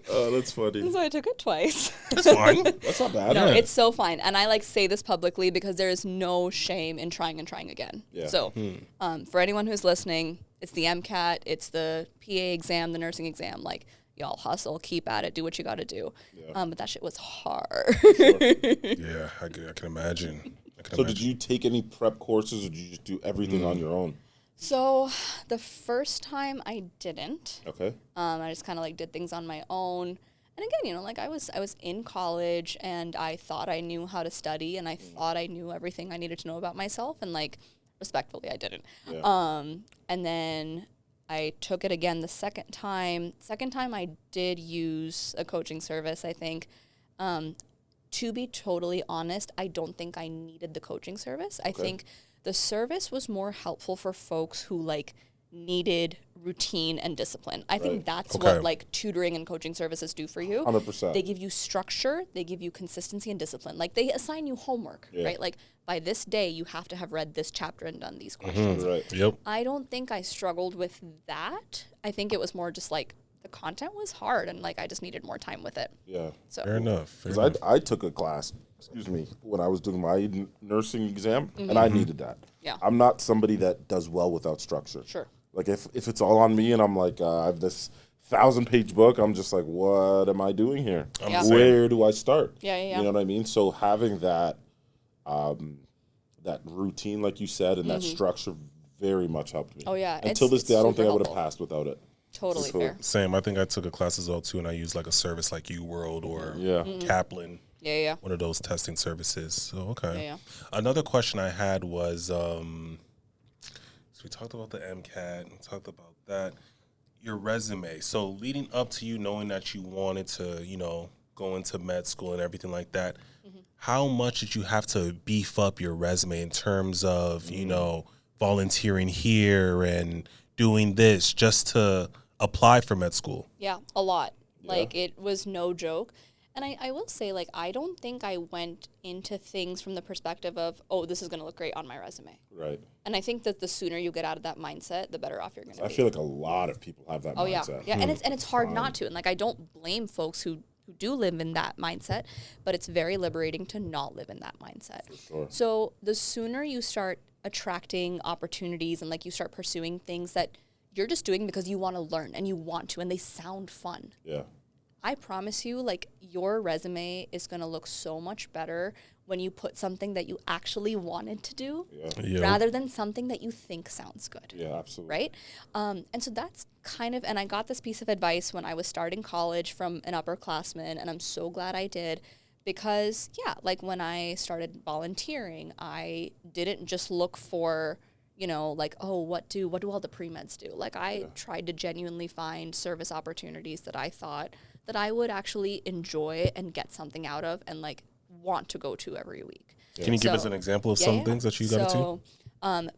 That's That's funny. So I took it twice. That's fine. That's not bad. No, it's so fine. And I say this publicly because there is no shame in trying and trying again. Yeah. So for anyone who's listening, it's the MCAT, it's the PA exam, the nursing exam. Y'all hustle, keep at it, do what you got to do. Yeah. But that shit was hard. Yeah, I can imagine. Did you take any prep courses, or did you just do everything on your own? So the first time I didn't. Okay. I just kind of did things on my own. And again, I was in college and I thought I knew how to study and I thought I knew everything I needed to know about myself, and respectfully I didn't. Yeah. And then I took it again the second time. Second time I did use a coaching service, I think. To be totally honest, I don't think I needed the coaching service. I think the service was more helpful for folks who needed routine and discipline. I think that's what tutoring and coaching services do for you. 100%. They give you structure, they give you consistency and discipline. They assign you homework, right? By this day you have to have read this chapter and done these questions. Right. Yep. I don't think I struggled with that. I think it was more just the content was hard and I just needed more time with it. Yeah. So Fair enough. Because I took a class, when I was doing my nursing exam, and I needed that. Yeah. I'm not somebody that does well without structure. Sure. If it's all on me and I'm I have this 1,000-page book, I'm just what am I doing here? Where do I start? Yeah. You know what I mean? So having that that routine, like you said, and that structure very much helped me. Oh, yeah. Until this day, I don't think I would have helpful. passed without it. Totally fair. Same. I think I took a class as well too, and I used a service like UWorld or Kaplan. Yeah. One of those testing services. So okay. Yeah. Another question I had was, so we talked about the MCAT, we talked about that. Your resume. So leading up to you knowing that you wanted to, go into med school and everything like that, how much did you have to beef up your resume in terms of, volunteering here and doing this just to apply for med school? Yeah, a lot. It was no joke. And I will say, I don't think I went into things from the perspective of, oh, this is going to look great on my resume. Right. And I think that the sooner you get out of that mindset, the better off you're going to be. I feel a lot of people have that mindset. Yeah, and it's hard not to. And I don't blame folks who do live in that mindset, but it's very liberating to not live in that mindset. For sure. So the sooner you start attracting opportunities and you start pursuing things that you're just doing because you want to learn and you want to and they sound fun. Yeah. I promise you, your resume is going to look so much better when you put something that you actually wanted to do rather than something that you think sounds good. Yeah, absolutely. Right? And so that's and I got this piece of advice when I was starting college from an upperclassman, and I'm so glad I did because, when I started volunteering, I didn't just look for, what do all the pre-meds do? I tried to genuinely find service opportunities that I thought that I would actually enjoy and get something out of and want to go to every week. Can you give us an example of some things that you got into?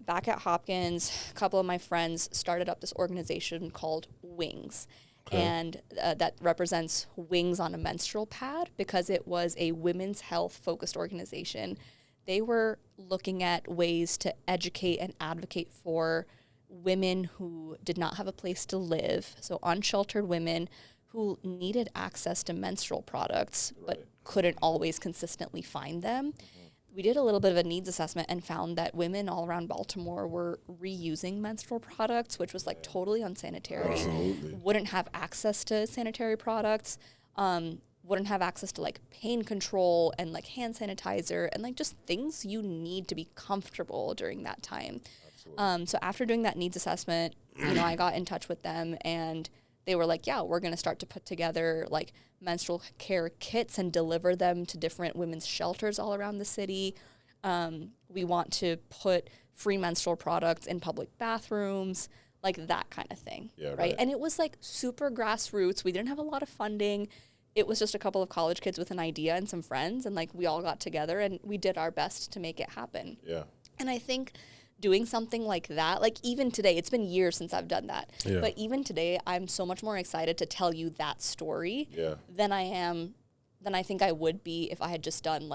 Back at Hopkins, a couple of my friends started up this organization called Wings. Okay. And that represents wings on a menstrual pad because it was a women's health focused organization. They were looking at ways to educate and advocate for women who did not have a place to live, so unsheltered women who needed access to menstrual products but couldn't always consistently find them. We did a little bit of a needs assessment and found that women all around Baltimore were reusing menstrual products, which was totally unsanitary. Absolutely. Wouldn't have access to sanitary products, wouldn't have access to pain control and hand sanitizer and just things you need to be comfortable during that time. So after doing that needs assessment, I got in touch with them and they were we're going to start to put together menstrual care kits and deliver them to different women's shelters all around the city. We want to put free menstrual products in public bathrooms, that kind of thing. Yeah, right? And it was super grassroots. We didn't have a lot of funding. It was just a couple of college kids with an idea and some friends, and we all got together and we did our best to make it happen. Yeah. And I think doing something like that, even today, it's been years since I've done that. Yeah. But even today, I'm so much more excited to tell you that story than I think I would be if I had just done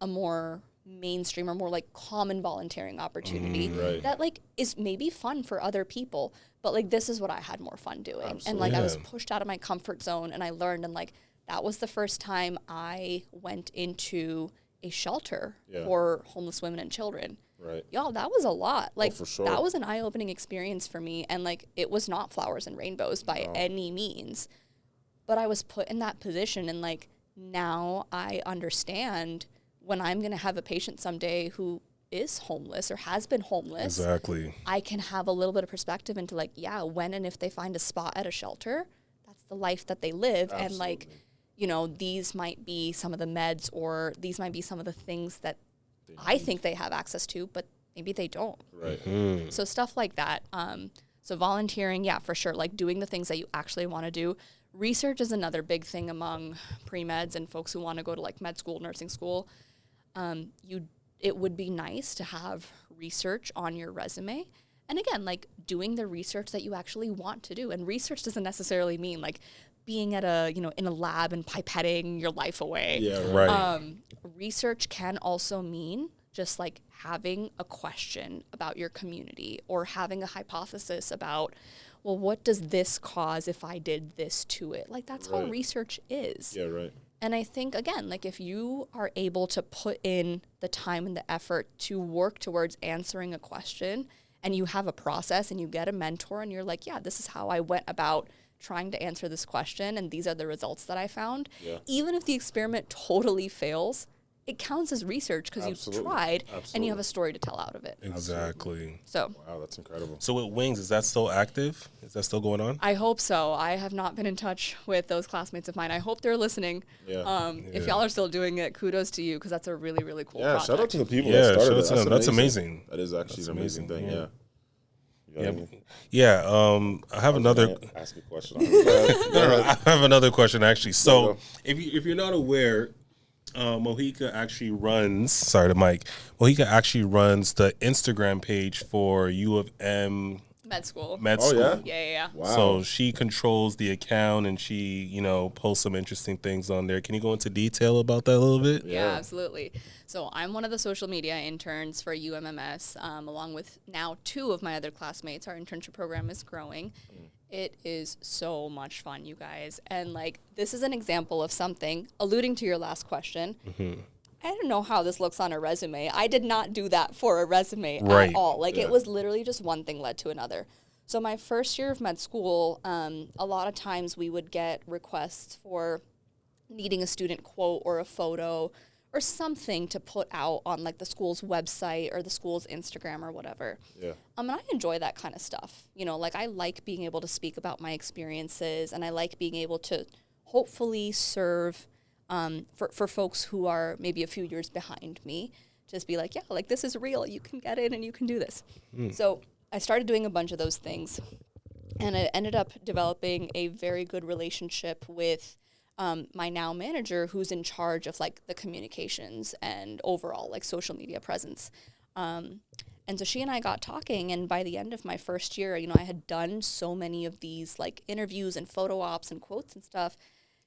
a more mainstream or more like common volunteering opportunity Right. that like is maybe fun for other people, but like this is what I had more fun doing. And like I was pushed out of my comfort zone and I learned, and like that was the first time I went into a shelter for homeless women and children. Right. Y'all, that was a lot. Like for sure. that was an eye-opening experience for me, and like it was not flowers and rainbows by any means. But I was put in that position, and like now I understand when I'm going to have a patient someday who is homeless or has been homeless. Exactly. I can have a little bit of perspective into like, yeah, when and if they find a spot at a shelter, that's the life that they live. Absolutely. And like, you know, these might be some of the meds, or these might be some of the things that I think they have access to, but maybe they don't. Right. So stuff like that. So volunteering, yeah, for sure. Like doing the things that you actually want to do. Research is another big thing among pre-meds and folks who want to go to like med school, nursing school. It would be nice to have research on your resume. And again, like doing the research that you actually want to do. And research doesn't necessarily mean like being at a, you know, in a lab and pipetting your life away. Yeah. Right. Research can also mean just like having a question about your community, or having a hypothesis about, well, what does this cause if I did this to it? Like that's all research is. Yeah. Right. And I think, again, like if you are able to put in the time and the effort to work towards answering a question, and you have a process and you get a mentor and you're like, yeah, this is how I went about trying to answer this question, and these are the results that I found. Yeah. Even if the experiment totally fails, it counts as research because you've tried and you have a story to tell out of it. Exactly. So Wow, that's incredible. So with Wings, is that still active? Is that still going on? I hope so. I have not been in touch with those classmates of mine. I hope they're listening. Yeah. If y'all are still doing it, kudos to you, because that's a really, really cool Yeah. project. Shout out to the people Yeah, that started shout out it. to them. That's amazing. That is actually an amazing thing. yeah. Yeah. You got anything? Yeah. I have another. Ask a question. I have another question actually. So, go. if you're not aware, Mohika actually runs. Sorry, the mic. Mohika actually runs the Instagram page for U of M Med school. Med Oh, School. yeah? Yeah. Wow. So she controls the account, and she, you know, posts some interesting things on there. Can you go into detail about that a little bit? Yeah, absolutely. So I'm one of the social media interns for UMMS, along with now 2 of my other classmates. Our internship program is growing. It is so much fun, you guys. And like, this is an example of something, alluding to your last question. I don't know how this looks on a resume. I did not do that for a resume Right. at all. Like, it was literally just one thing led to another. So my first year of med school, a lot of times we would get requests for needing a student quote or a photo or something to put out on like the school's website or the school's Instagram or whatever. Yeah. And I enjoy that kind of stuff. You know, like I like being able to speak about my experiences, and I like being able to hopefully serve for folks who are maybe a few years behind me. Just be like, yeah, like this is real. You can get in and you can do this. So I started doing a bunch of those things, and I ended up developing a very good relationship with my now manager, who's in charge of like the communications and overall like social media presence. And so she and I got talking, and by the end of my first year, you know, I had done so many of these like interviews and photo ops and quotes and stuff.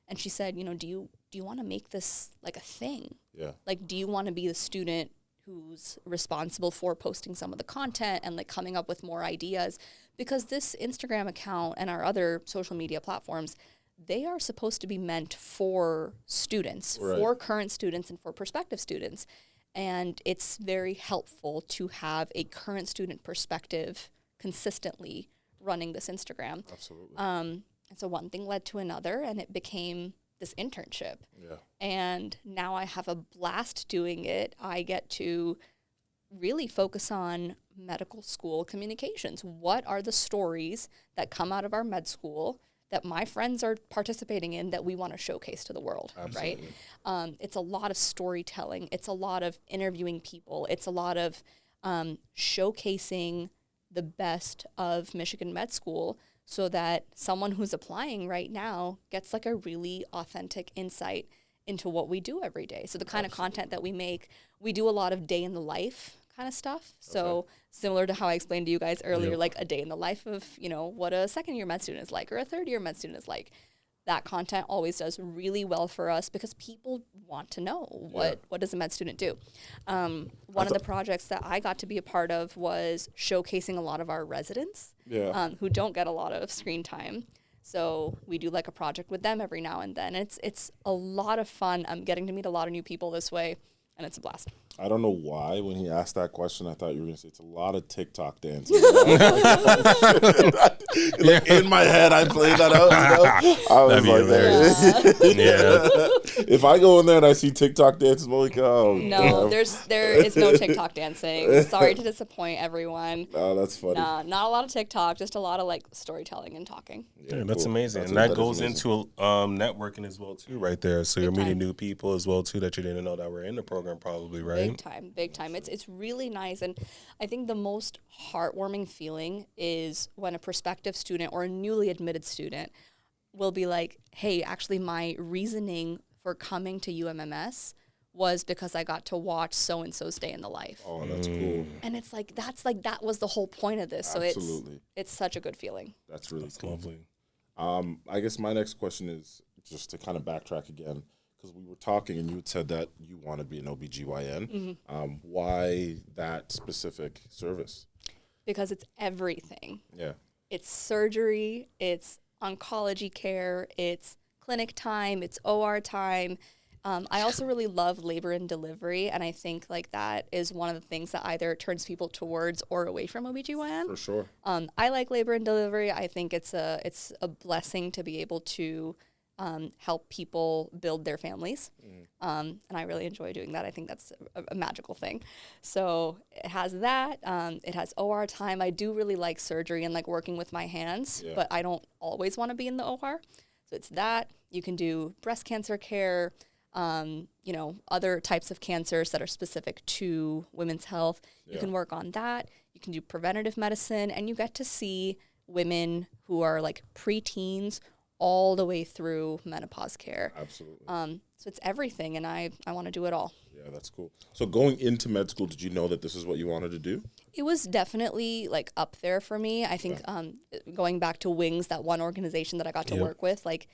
And she said, you know, do you want to make this like a thing? Yeah. Like, do you want to be the student who's responsible for posting some of the content and like coming up with more ideas? Because this Instagram account and our other social media platforms, they are supposed to be meant for students, for current students and for prospective students. And it's very helpful to have a current student perspective consistently running this Instagram. Absolutely. And so one thing led to another, and it became this internship. Yeah. And now I have a blast doing it. I get to really focus on medical school communications. What are the stories that come out of our med school that my friends are participating in that we want to showcase to the world, right? It's a lot of storytelling. It's a lot of interviewing people. It's a lot of showcasing the best of Michigan Med School so that someone who's applying right now gets like a really authentic insight into what we do every day. So the kind of content that we make, we do a lot of day in the life kind of stuff. So similar to how I explained to you guys earlier, like a day in the life of, you know, what a second year med student is like or a third year med student is like. that content always does really well for us because people want to know what does a med student do. One of the projects that I got to be a part of was showcasing a lot of our residents who don't get a lot of screen time. So we do like a project with them every now and then. It's a lot of fun. I'm getting to meet a lot of new people this way, and it's a blast. I don't know why when he asked that question, I thought you were going to say it's a lot of TikTok dancing. Like in my head, I played that out. I was like, if I go in there and I see TikTok dances, Mohika, no, there is no TikTok dancing. Sorry to disappoint everyone. Oh, that's funny. Nah, not a lot of TikTok, just a lot of like storytelling and talking. Yeah, that's cool. amazing. And that goes into networking as well too, right there. So you're meeting new people as well too that you didn't know that were in the program, probably, right? Big time. It's really nice, and I think the most heartwarming feeling is when a prospective student or a newly admitted student will be like, "Hey, actually, my reasoning for coming to UMMS was because I got to watch so and so stay in the life." Oh, that's cool. And it's like that was the whole point of this. So it's such a good feeling. That's really cool. Lovely. I guess my next question is just to kind of backtrack again, because we were talking and you had said that you want to be an OBGYN. Why that specific service? Because it's everything. Yeah. It's surgery, it's oncology care, it's clinic time, it's OR time. I also really love labor and delivery, and I think like that is one of the things that either turns people towards or away from OBGYN. For sure. I like labor and delivery. I think it's a blessing to be able to help people build their families. And I really enjoy doing that. I think that's a magical thing. So it has that. It has OR time. I do really like surgery and like working with my hands, but I don't always want to be in the OR. So it's that. You can do breast cancer care, other types of cancers that are specific to women's health. You can work on that. You can do preventative medicine, and you get to see women who are like preteens all the way through menopause care. Absolutely. So it's everything, and I want to do it all. Yeah, that's cool. So going into med school, did you know that this is what you wanted to do? It was definitely like up there for me. I think going back to Wings, that one organization that I got to work with, like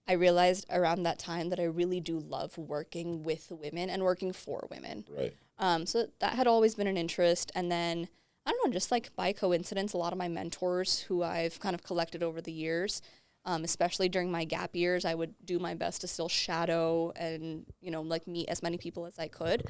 I realized around that time that I really do love working with women and working for women. Right. So that had always been an interest. And then, I don't know, just like by coincidence, a lot of my mentors who I've kind of collected over the years, especially during my gap years, I would do my best to still shadow and, like meet as many people as I could.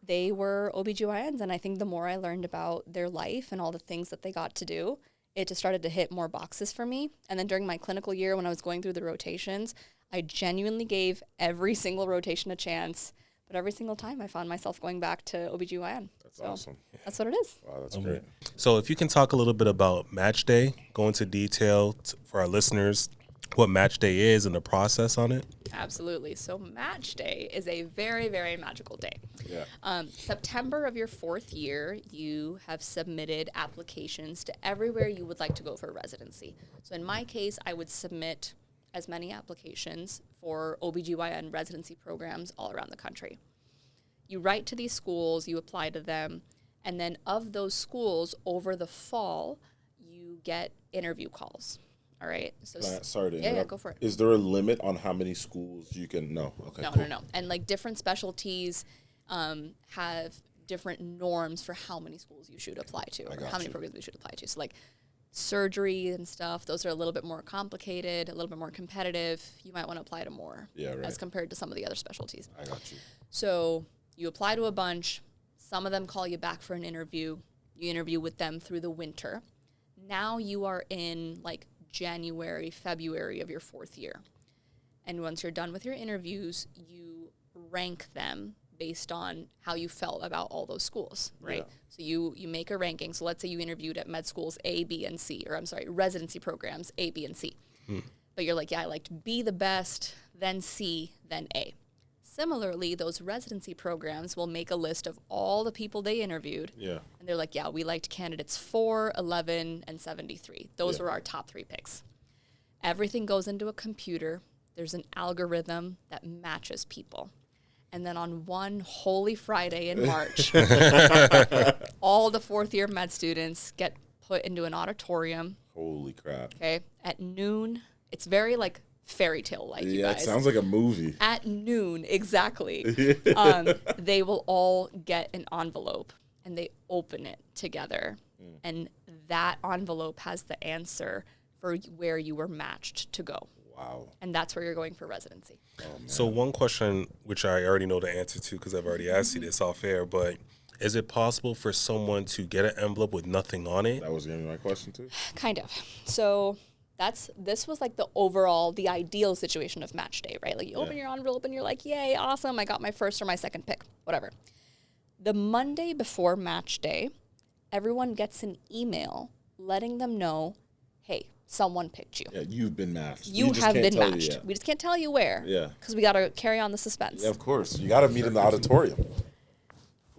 They were OBGYNs, and I think the more I learned about their life and all the things that they got to do, it just started to hit more boxes for me. And then during my clinical year, when I was going through the rotations, I genuinely gave every single rotation a chance. But every single time I found myself going back to OBGYN. That's awesome. That's what it is. Wow, that's great. So if you can talk a little bit about Match Day, go into detail for our listeners, what Match Day is and the process on it. Absolutely. So Match Day is a very, very magical day. Yeah. September of your fourth year, you have submitted applications to everywhere you would like to go for residency. So in my case, I would submit as many applications for OBGYN residency programs all around the country. You write to these schools, you apply to them, and then of those schools over the fall, you get interview calls. All right. So Sorry to interrupt. Yeah, go for it. Is there a limit on how many schools you can? No. Okay. Cool. No. And like different specialties have different norms for how many schools you should apply to, or how many programs you should apply to. So like surgery and stuff, those are a little bit more complicated, a little bit more competitive. You might want to apply to more as compared to some of the other specialties. I got you. So you apply to a bunch. Some of them call you back for an interview. You interview with them through the winter. Now you are in like January, February of your fourth year. And once you're done with your interviews, you rank them based on how you felt about all those schools, right? Yeah. So you make a ranking. So let's say you interviewed at med schools A, B, and C, or I'm sorry, residency programs A, B, and C. But you're like, yeah, I liked B the best, then C, then A. Similarly, those residency programs will make a list of all the people they interviewed. Yeah. And they're like, yeah, we liked candidates 4, 11, and 73. Those were our top 3 picks. Everything goes into a computer. There's an algorithm that matches people. And then on one holy Friday in March, all the fourth-year med students get put into an auditorium. Holy crap. Okay. At noon, It's very like fairy tale like, you Yeah, guys. it sounds like a movie. At noon, exactly. They will all get an envelope and they open it together. And that envelope has the answer for where you were matched to go. Wow. And that's where you're going for residency. So one question, which I already know the answer to because I've already asked you this off air, but is it possible for someone to get an envelope with nothing on it? That was going to be my question, too. Kind of. So this was like the ideal situation of match day, right? Like you open your envelope and you're like, yay, awesome, I got my first or my second pick, whatever. The Monday before match day, everyone gets an email letting them know, hey, someone picked you. Yeah, you've been matched. You just have can't been tell you matched. yet. We just can't tell you where. Yeah. Because we got to carry on the suspense. Yeah, of course. You got to meet in the auditorium.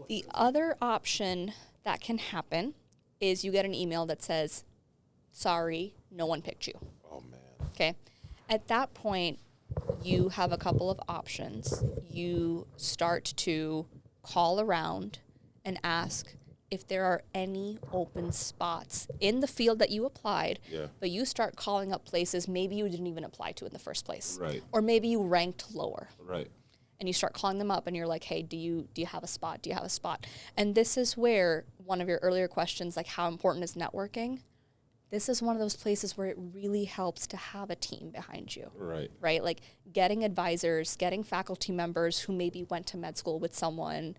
The other option that can happen is you get an email that says, sorry, no one picked you. Oh, man. Okay. At that point, you have a couple of options. You start to call around and ask if there are any open spots in the field that you applied, but you start calling up places maybe you didn't even apply to in the first place. Right. Or maybe you ranked lower. Right. And you start calling them up and you're like, hey, do you have a spot? Do you have a spot? And this is where one of your earlier questions, like how important is networking? This is one of those places where it really helps to have a team behind you. Right. Right? Like getting advisors, getting faculty members who maybe went to med school with someone,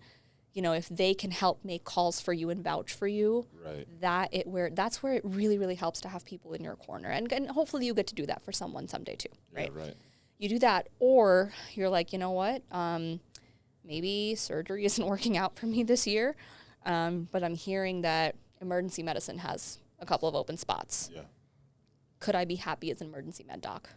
you know, if they can help make calls for you and vouch for you, Right. that's where it really, really helps to have people in your corner. And hopefully you get to do that for someone someday too, right? Yeah, right. You do that, or you're like, you know what, maybe surgery isn't working out for me this year, but I'm hearing that emergency medicine has a couple of open spots. Yeah. Could I be happy as an emergency med doc?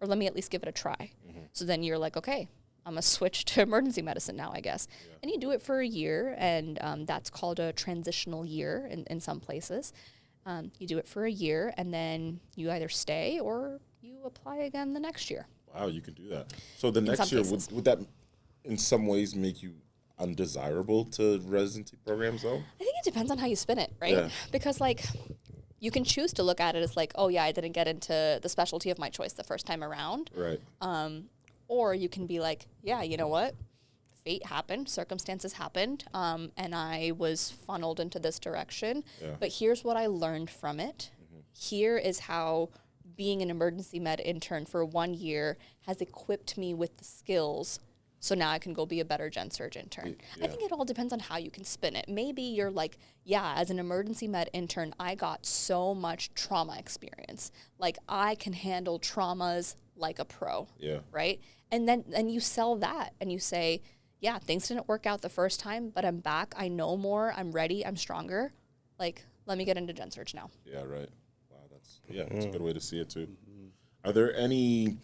Or let me at least give it a try. So then you're like, okay, I'm going to switch to emergency medicine now, I guess. Yeah. And you do it for a year, and that's called a transitional year in some places. You do it for a year, and then you either stay or you apply again the next year. Wow, you can do that. So the next year, would that in some ways make you undesirable to residency programs, though? I think it depends on how you spin it, right? Yeah. Because, like, you can choose to look at it as like, oh, yeah, I didn't get into the specialty of my choice the first time around. Right. Or you can be like, yeah, you know what? Fate happened, circumstances happened, and I was funneled into this direction. Yeah. But here's what I learned from it. Here is how being an emergency med intern for 1 year has equipped me with the skills so now I can go be a better gen surg intern. Yeah. I think it all depends on how you can spin it. Maybe you're like, yeah, as an emergency med intern, I got so much trauma experience. Like, I can handle traumas like a pro, right? And then you sell that and you say, yeah, things didn't work out the first time, but I'm back. I know more. I'm ready. I'm stronger. Like, let me get into gen surg now. Yeah, right. That's a good way to see it too. Are there any,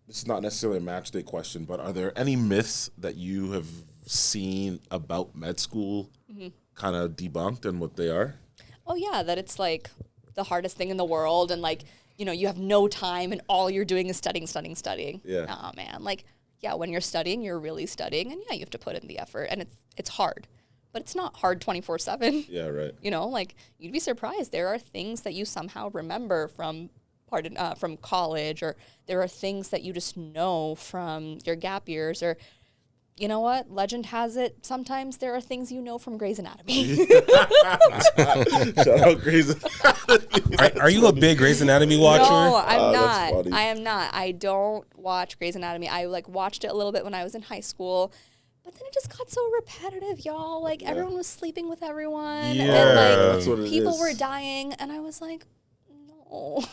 this is not necessarily a match day question, but are there any myths that you have seen about med school kind of debunked and what they are? Oh yeah, that it's like the hardest thing in the world and like, you know, you have no time and all you're doing is studying. Yeah. Oh man, like, yeah, when you're studying, you're really studying and yeah, you have to put in the effort and it's hard. But it's not hard 24/7. Yeah, right. You know, like you'd be surprised. There are things that you somehow remember from college, or there are things that you just know from your gap years, or you know what? Legend has it. Sometimes there are things you know from Grey's Anatomy. Shout out Grey's Anatomy. Are you a big Grey's Anatomy watcher? No, I'm that's not. funny. I am not. I don't watch Grey's Anatomy. I like watched it a little bit when I was in high school. But then it just got so repetitive, y'all. Like, everyone was sleeping with everyone. Yeah. And, like, That's what it people is. were dying. And I was like, no.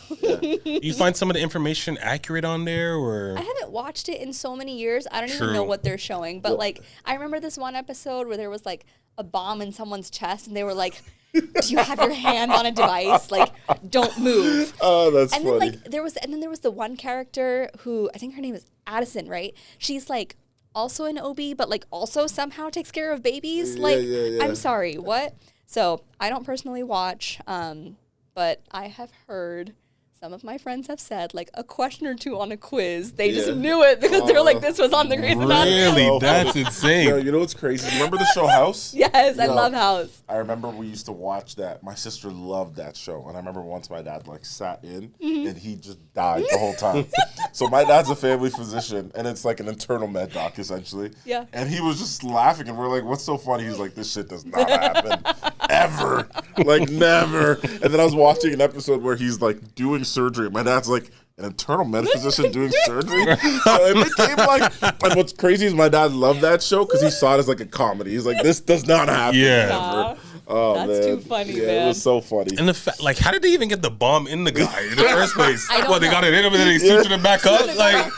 You find some of the information accurate on there, or? I haven't watched it in so many years. I don't even know what they're showing. But, like, I remember this one episode where there was, like, a bomb in someone's chest. And they were like, do you have your hand on a device? Like, don't move. Oh, that's and funny. then, like, there was the one character who, I think her name is Addison, right? She's, like, also an OB, but like also somehow takes care of babies. Yeah. I'm sorry, what? So I don't personally watch, but I have heard some of my friends have said, like, a question or two on a quiz, they just knew it because they're like, this was on the Grey's Anatomy. Really? That's insane. Yo, you know what's crazy? Remember the show House? Yes, I Yo, love House. I remember we used to watch that. My sister loved that show. And I remember once my dad, like, sat in and he just died the whole time. So my dad's a family physician, and it's like an internal med doc, essentially. Yeah. And he was just laughing, and we're like, what's so funny? He's like, this shit does not happen. Ever. Like, never. And then I was watching an episode where he's, like, doing surgery. My dad's like, an internal med physician doing surgery? So it became like, and what's crazy is my dad loved that show because he saw it as like a comedy. He's like, this does not happen ever. Oh, That's man. too funny, yeah, man. It was so funny. And the fact, like, how did they even get the bomb in the guy in the first place? I don't What, they know. got it in him and then they sutured it back up?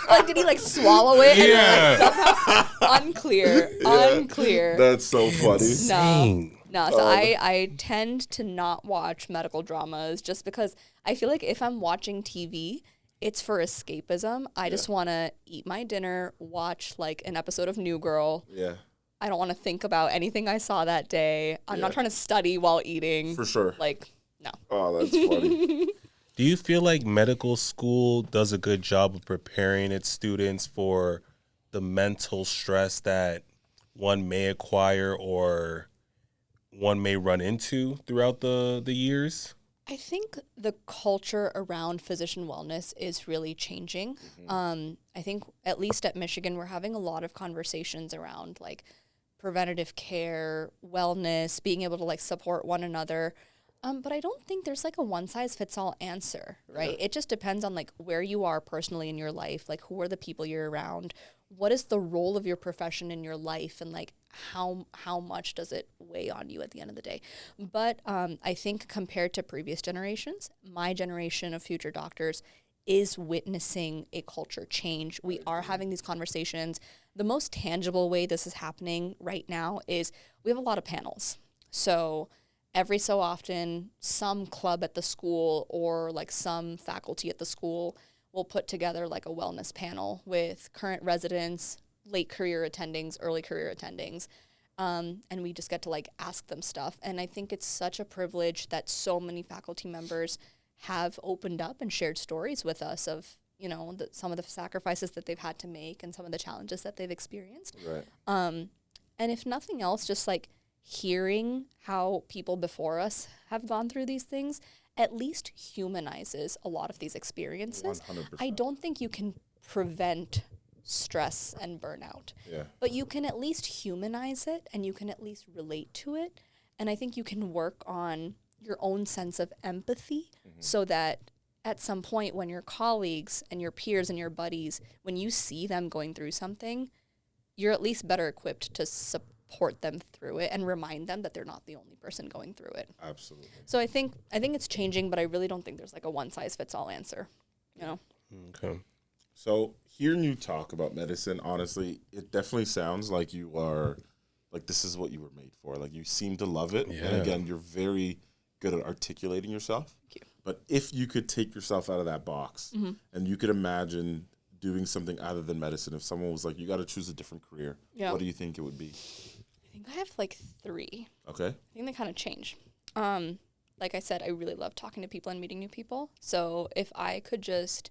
Like, did he like swallow it? Yeah. And, like, somehow unclear. That's so funny. No, so I tend to not watch medical dramas just because I feel like if I'm watching TV, it's for escapism. I just want to eat my dinner, watch like an episode of New Girl. Yeah. I don't want to think about anything I saw that day. I'm not trying to study while eating. For sure. Like, no. Oh, that's funny. do you feel like medical school does a good job of preparing its students for the mental stress that one may acquire or one may run into throughout the years? I think the culture around physician wellness is really changing. I think at least at Michigan, we're having a lot of conversations around like preventative care, wellness, being able to like support one another. But I don't think there's like a one size fits all answer, right? It just depends on like where you are personally in your life, like who are the people you're around, what is the role of your profession in your life, and like how much does it weigh on you at the end of the day. But I think compared to previous generations, my generation of future doctors is witnessing a culture change. We are having these conversations. The most tangible way this is happening right now is we have a lot of panels. So every so often, some club at the school or like some faculty at the school will put together like a wellness panel with current residents, late career attendings, early career attendings. And we just get to like ask them stuff. And I think it's such a privilege that so many faculty members have opened up and shared stories with us of, you know, some of the sacrifices that they've had to make and some of the challenges that they've experienced. Right. And if nothing else, just like hearing how people before us have gone through these things at least humanizes a lot of these experiences. 100%. I don't think you can prevent stress and burnout, but you can at least humanize it and you can at least relate to it. And I think you can work on your own sense of empathy so that at some point when your colleagues and your peers and your buddies, when you see them going through something, you're at least better equipped to support them through it and remind them that they're not the only person going through it. Absolutely. So I think it's changing, but I really don't think there's like a one size fits all answer, you know? Okay. So hearing you talk about medicine, honestly, it definitely sounds like you are, like this is what you were made for. Like you seem to love it. Yeah. And again, you're very good at articulating yourself. Thank you. But if you could take yourself out of that box and you could imagine doing something other than medicine, if someone was like, you got to choose a different career, what do you think it would be? I think I have like 3. Okay. I think they kind of change. Like I said, I really love talking to people and meeting new people. So if I could just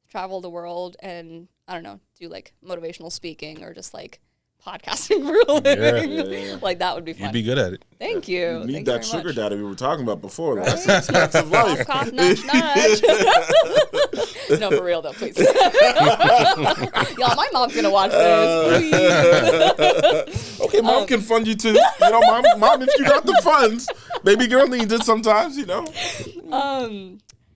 travel the world and, I don't know, do like motivational speaking or just like podcasting for a living, like that would be fun. You'd be good at it. Thank you. You need Thank that you sugar very much. daddy we were talking about before. Right? That's the expensive life. Cough, cough, nudge, nudge. No, for real though, please. Y'all, my mom's gonna watch this. Please. Okay, mom can fund you too. You know, mom, if you got the funds, baby girl needs it sometimes, you know.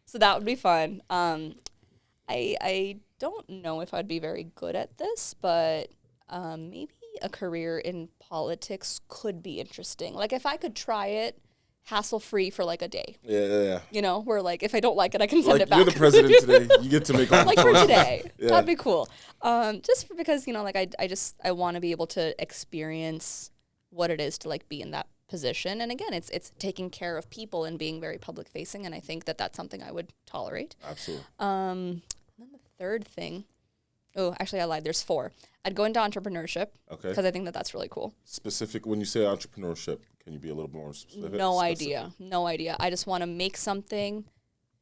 So that would be fun. I don't know if I'd be very good at this, but maybe a career in politics could be interesting. Like if I could try it hassle-free for like a day. Yeah. You know, where like if I don't like it, I can send Like it back. you're the president today. You get to make all the like for choices. today. Yeah. That'd be cool. Just because, you know, like I want to be able to experience what it is to like be in that position. And again, it's taking care of people and being very public facing. And I think that that's something I would tolerate. Absolutely. And then the third thing, oh, actually I lied. There's 4. I'd go into entrepreneurship. Okay. Because I think that that's really cool. Specific, when you say entrepreneurship, can you be a little more specific? No idea. I just want to make something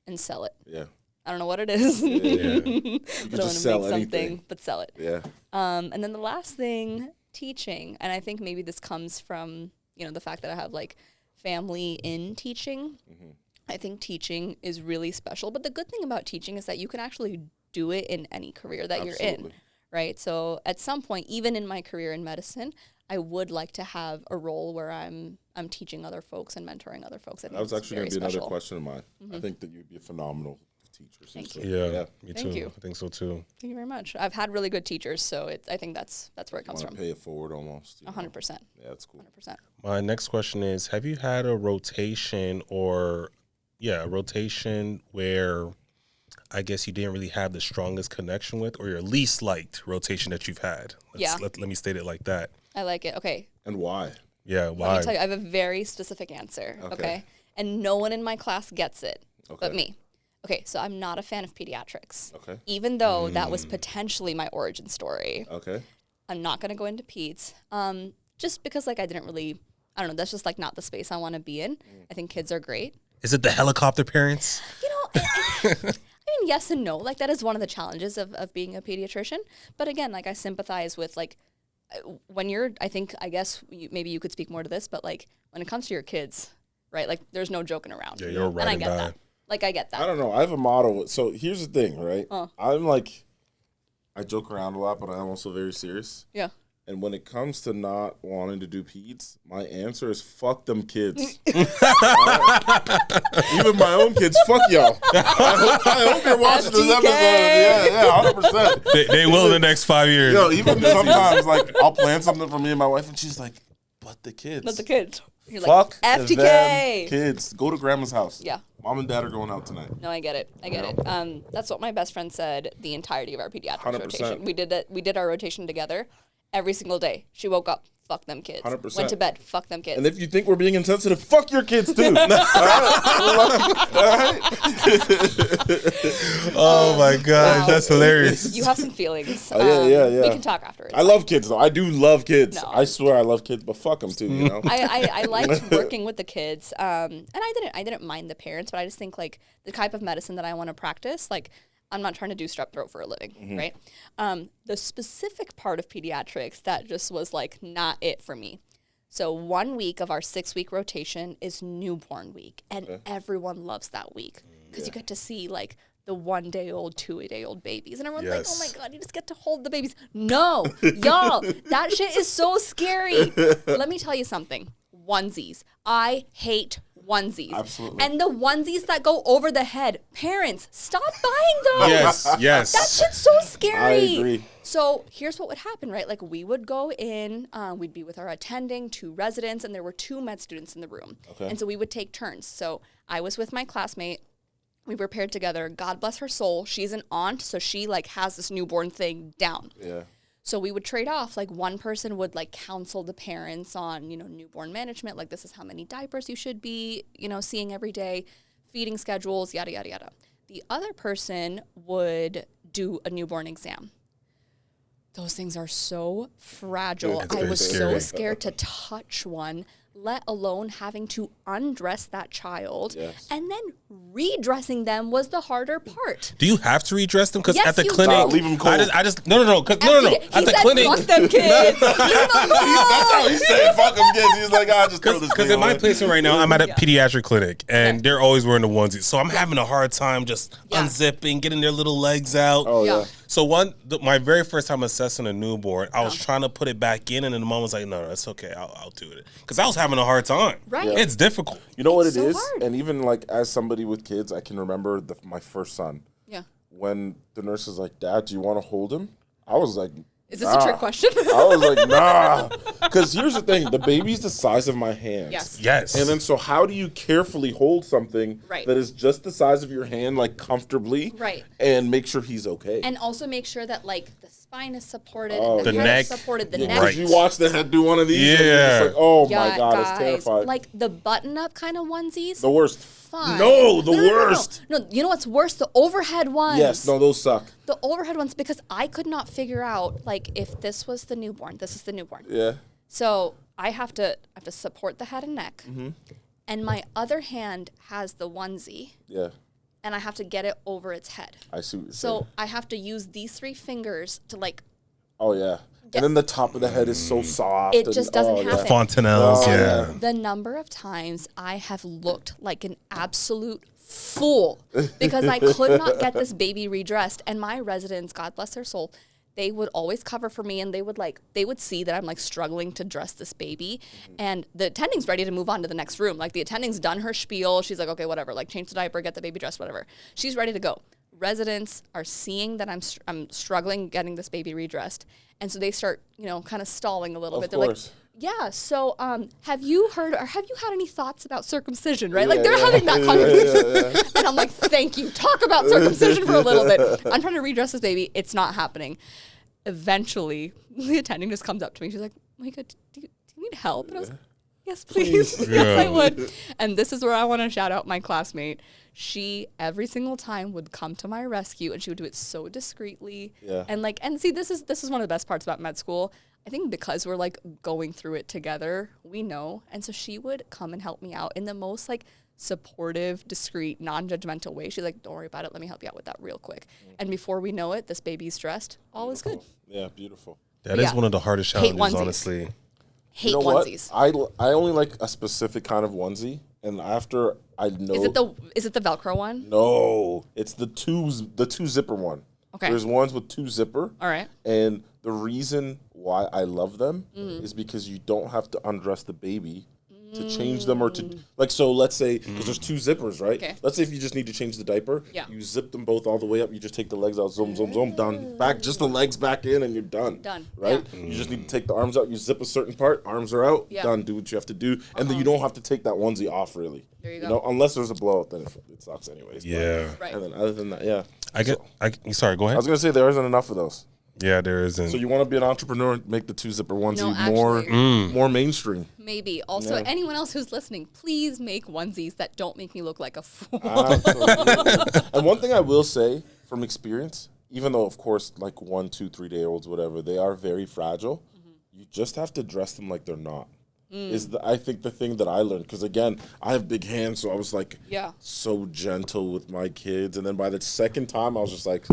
and sell it. Yeah. I don't know what it is. Yeah. You but can I just want sell to make anything. something, but sell it. Yeah. And then the last thing, teaching. And I think maybe this comes from, the fact that I have like family in teaching. Mm-hmm. I think teaching is really special. But the good thing about teaching is that you can actually do it in any career that you're in, Absolutely. right? So at some point, even in my career in medicine, I would like to have a role where I'm teaching other folks and mentoring other folks. I think That was it's actually very going to be special. another question of mine. I think that you'd be a phenomenal teacher. Thank So, Yeah, me Thank too. you. I think so too. Thank you very much. I've had really good teachers, so I think that's where it comes Want to from. pay it forward almost. 100%. Yeah, that's cool. 100%. My next question is, have you had a rotation a rotation where I guess you didn't really have the strongest connection with, or your least liked rotation that you've had? Let me state it like that. I like it. Okay. And why? Yeah, Let why? me tell you, I have a very specific answer. Okay. And no one in my class gets it but me. Okay. So I'm not a fan of pediatrics. Okay. Even though that was potentially my origin story. Okay. I'm not going to go into peds. Just because like I don't know, that's just like not the space I want to be in. I think kids are great. Is it the helicopter parents? I mean, yes and no. Like that is one of the challenges of being a pediatrician. But again, like I sympathize with like when I guess maybe you could speak more to this, but like when it comes to your kids, right? Like there's no joking around. Yeah, you're right. And I get that. Like I get that. I don't know. I have a motto. So here's the thing, right? I'm like, I joke around a lot, but I'm also very serious. Yeah. And when it comes to not wanting to do peds, my answer is fuck them kids. Even my own kids, fuck y'all. I hope you're watching this episode. Yeah, 100%. They will in the next 5 years. Yo, even sometimes, like, I'll plan something for me and my wife, and she's like, but the kids. But the kids. You're Fuck like, them FTK. kids. Go to grandma's house. Yeah. Mom and dad are going out tonight. No, I get it. That's what my best friend said the entirety of our pediatrics 100%. rotation. We did our rotation together every single day. She woke up, fuck them kids. 100%. Went to bed, fuck them kids. And if you think we're being insensitive, fuck your kids too. All right? Oh my gosh, Wow. that's hilarious. You have some feelings. Yeah. We can talk afterwards. I love kids though. I do love kids. No. I swear I love kids, but fuck them too. You know. I liked working with the kids, and I didn't mind the parents, but I just think like the type of medicine that I want to practice, like I'm not trying to do strep throat for a living, right? The specific part of pediatrics that just was like not it for me. So 1 week of our 6-week rotation is newborn week, and everyone loves that week because you get to see like the 1-day-old, 2-day-old babies, and everyone's like, "Oh my god, you just get to hold the babies." No, y'all, that shit is so scary. Let me tell you something. Onesies. I hate onesies. Absolutely. And the onesies that go over the head. Parents, stop buying those. Yes. That shit's so scary. I agree. So here's what would happen, right? Like we would go in, we'd be with our attending, 2 residents, and there were 2 med students in the room. Okay. And so we would take turns. So I was with my classmate. We were paired together. God bless her soul. She's an aunt, so she like has this newborn thing down. Yeah. So we would trade off. Like one person would like counsel the parents on, newborn management. Like this is how many diapers you should be, seeing every day, feeding schedules, yada, yada, yada. The other person would do a newborn exam. Those things are so fragile. It's I very was scary. so scared to touch one, let alone having to undress that child. Yes. And then redressing them was the harder part. Do you have to redress them? Because Yes, at the you clinic, do. Leave 'em cold. I just no. No. He At the said, clinic, fuck them kids. Leave them That's how alone. he said. Fuck them kids. He's like, I just throw this. because thing in my away. placement right now, I'm at a Yeah. pediatric clinic, and Yeah. they're always wearing the onesies. So I'm having a hard time just Yeah. unzipping, getting their little legs out. Oh Yeah. yeah. So my very first time assessing a newborn, I was trying to put it back in, and then the mom was like, "No, it's okay, I'll do it," because I was having a hard time. Right. Yeah. It's difficult. You know what It's it so is, hard. and even like as somebody with kids, I can remember my first son. Yeah. When the nurse was like, "Dad, do you want to hold him?" I was like, Is this a trick question? I was like, nah. Because here's the thing. The baby's the size of my hands. Yes. Yes. And then so how do you carefully hold something Right. that is just the size of your hand, like comfortably? Right. And make sure he's okay. And also make sure that like the spine is supported, Oh, and the The head neck. is supported, the Yeah, neck. 'cause you watch the head do one of these. And you're Yeah. just like, oh Yeah, my God, guys, it's terrifying. like the button-up kind of onesies. the worst. Fine. No, the worst. No, you know what's worse? The overhead ones. Yes, no, those suck. The overhead ones, because I could not figure out like if this was the newborn. This is the newborn. Yeah. So I have to support the head and neck, Mm-hmm. and my other hand has the onesie, Yeah. and I have to get it over its head. I see what you're So saying. I have to use these 3 fingers to like. Oh, yeah. And then the top of the head is so soft. It just doesn't happen. Fontanelles, Oh, yeah. The number of times I have looked like an absolute fool because I could not get this baby redressed. And my residents, God bless their soul, they would always cover for me, and they would see that I'm like struggling to dress this baby, and the attending's ready to move on to the next room. Like the attending's done her spiel. She's like, okay, whatever, like change the diaper, get the baby dressed, whatever. She's ready to go. Residents are seeing that I'm struggling getting this baby redressed, and so they start, kind of stalling a little bit. They're course. like, yeah, so have you heard or have you had any thoughts about circumcision, right? Like they're having that conversation. And I'm like, thank you. Talk about circumcision for a little bit. I'm trying to redress this baby. It's not happening. Eventually, the attending just comes up to me. She's like, Mohika, do you need help? And I was like, yes, please. Yes, I would. And this is where I want to shout out my classmate. She, every single time, would come to my rescue, and she would do it so discreetly. Yeah. And see, this is one of the best parts about med school. I think because we're like going through it together, we know. And so she would come and help me out in the most like supportive, discreet, non-judgmental way. She's like, don't worry about it. Let me help you out with that real quick. And before we know it, this baby's dressed. All is good. Yeah, beautiful. That is one of the hardest challenges, onesies. honestly. Hate onesies. What? I only like a specific kind of onesie, and after I know. Is it the Velcro one? No, it's the two zipper one. Okay. There's ones with 2 zipper. All right. And the reason why I love them is because you don't have to undress the baby to change them or to so let's say because there's 2 zippers, right? Okay. Let's say if you just need to change the diaper, Yeah. you zip them both all the way up, you just take the legs out, zoom, done. Back, just the legs back in and you're done. Done. Right? Yeah. You just need to take the arms out, you zip a certain part, arms are out, Yeah. done, do what you have to do. And then you don't have to take that onesie off really. There you go. Unless there's a blowout, then it sucks anyways. But- Yeah. Right. And then other than that, yeah. Sorry, go I ahead. was gonna say there isn't enough of those. Yeah, there isn't. So you want to be an entrepreneur, make the 2 zipper onesie No, actually. more mainstream. Maybe. Also, anyone else who's listening, please make onesies that don't make me look like a fool. Absolutely. And one thing I will say from experience, even though of course like 1, 2, 3 day olds, whatever, they are very fragile. You just have to dress them like they're not. I think the thing that I learned, because again, I have big hands, so I was like so gentle with my kids, and then by the second time I was just like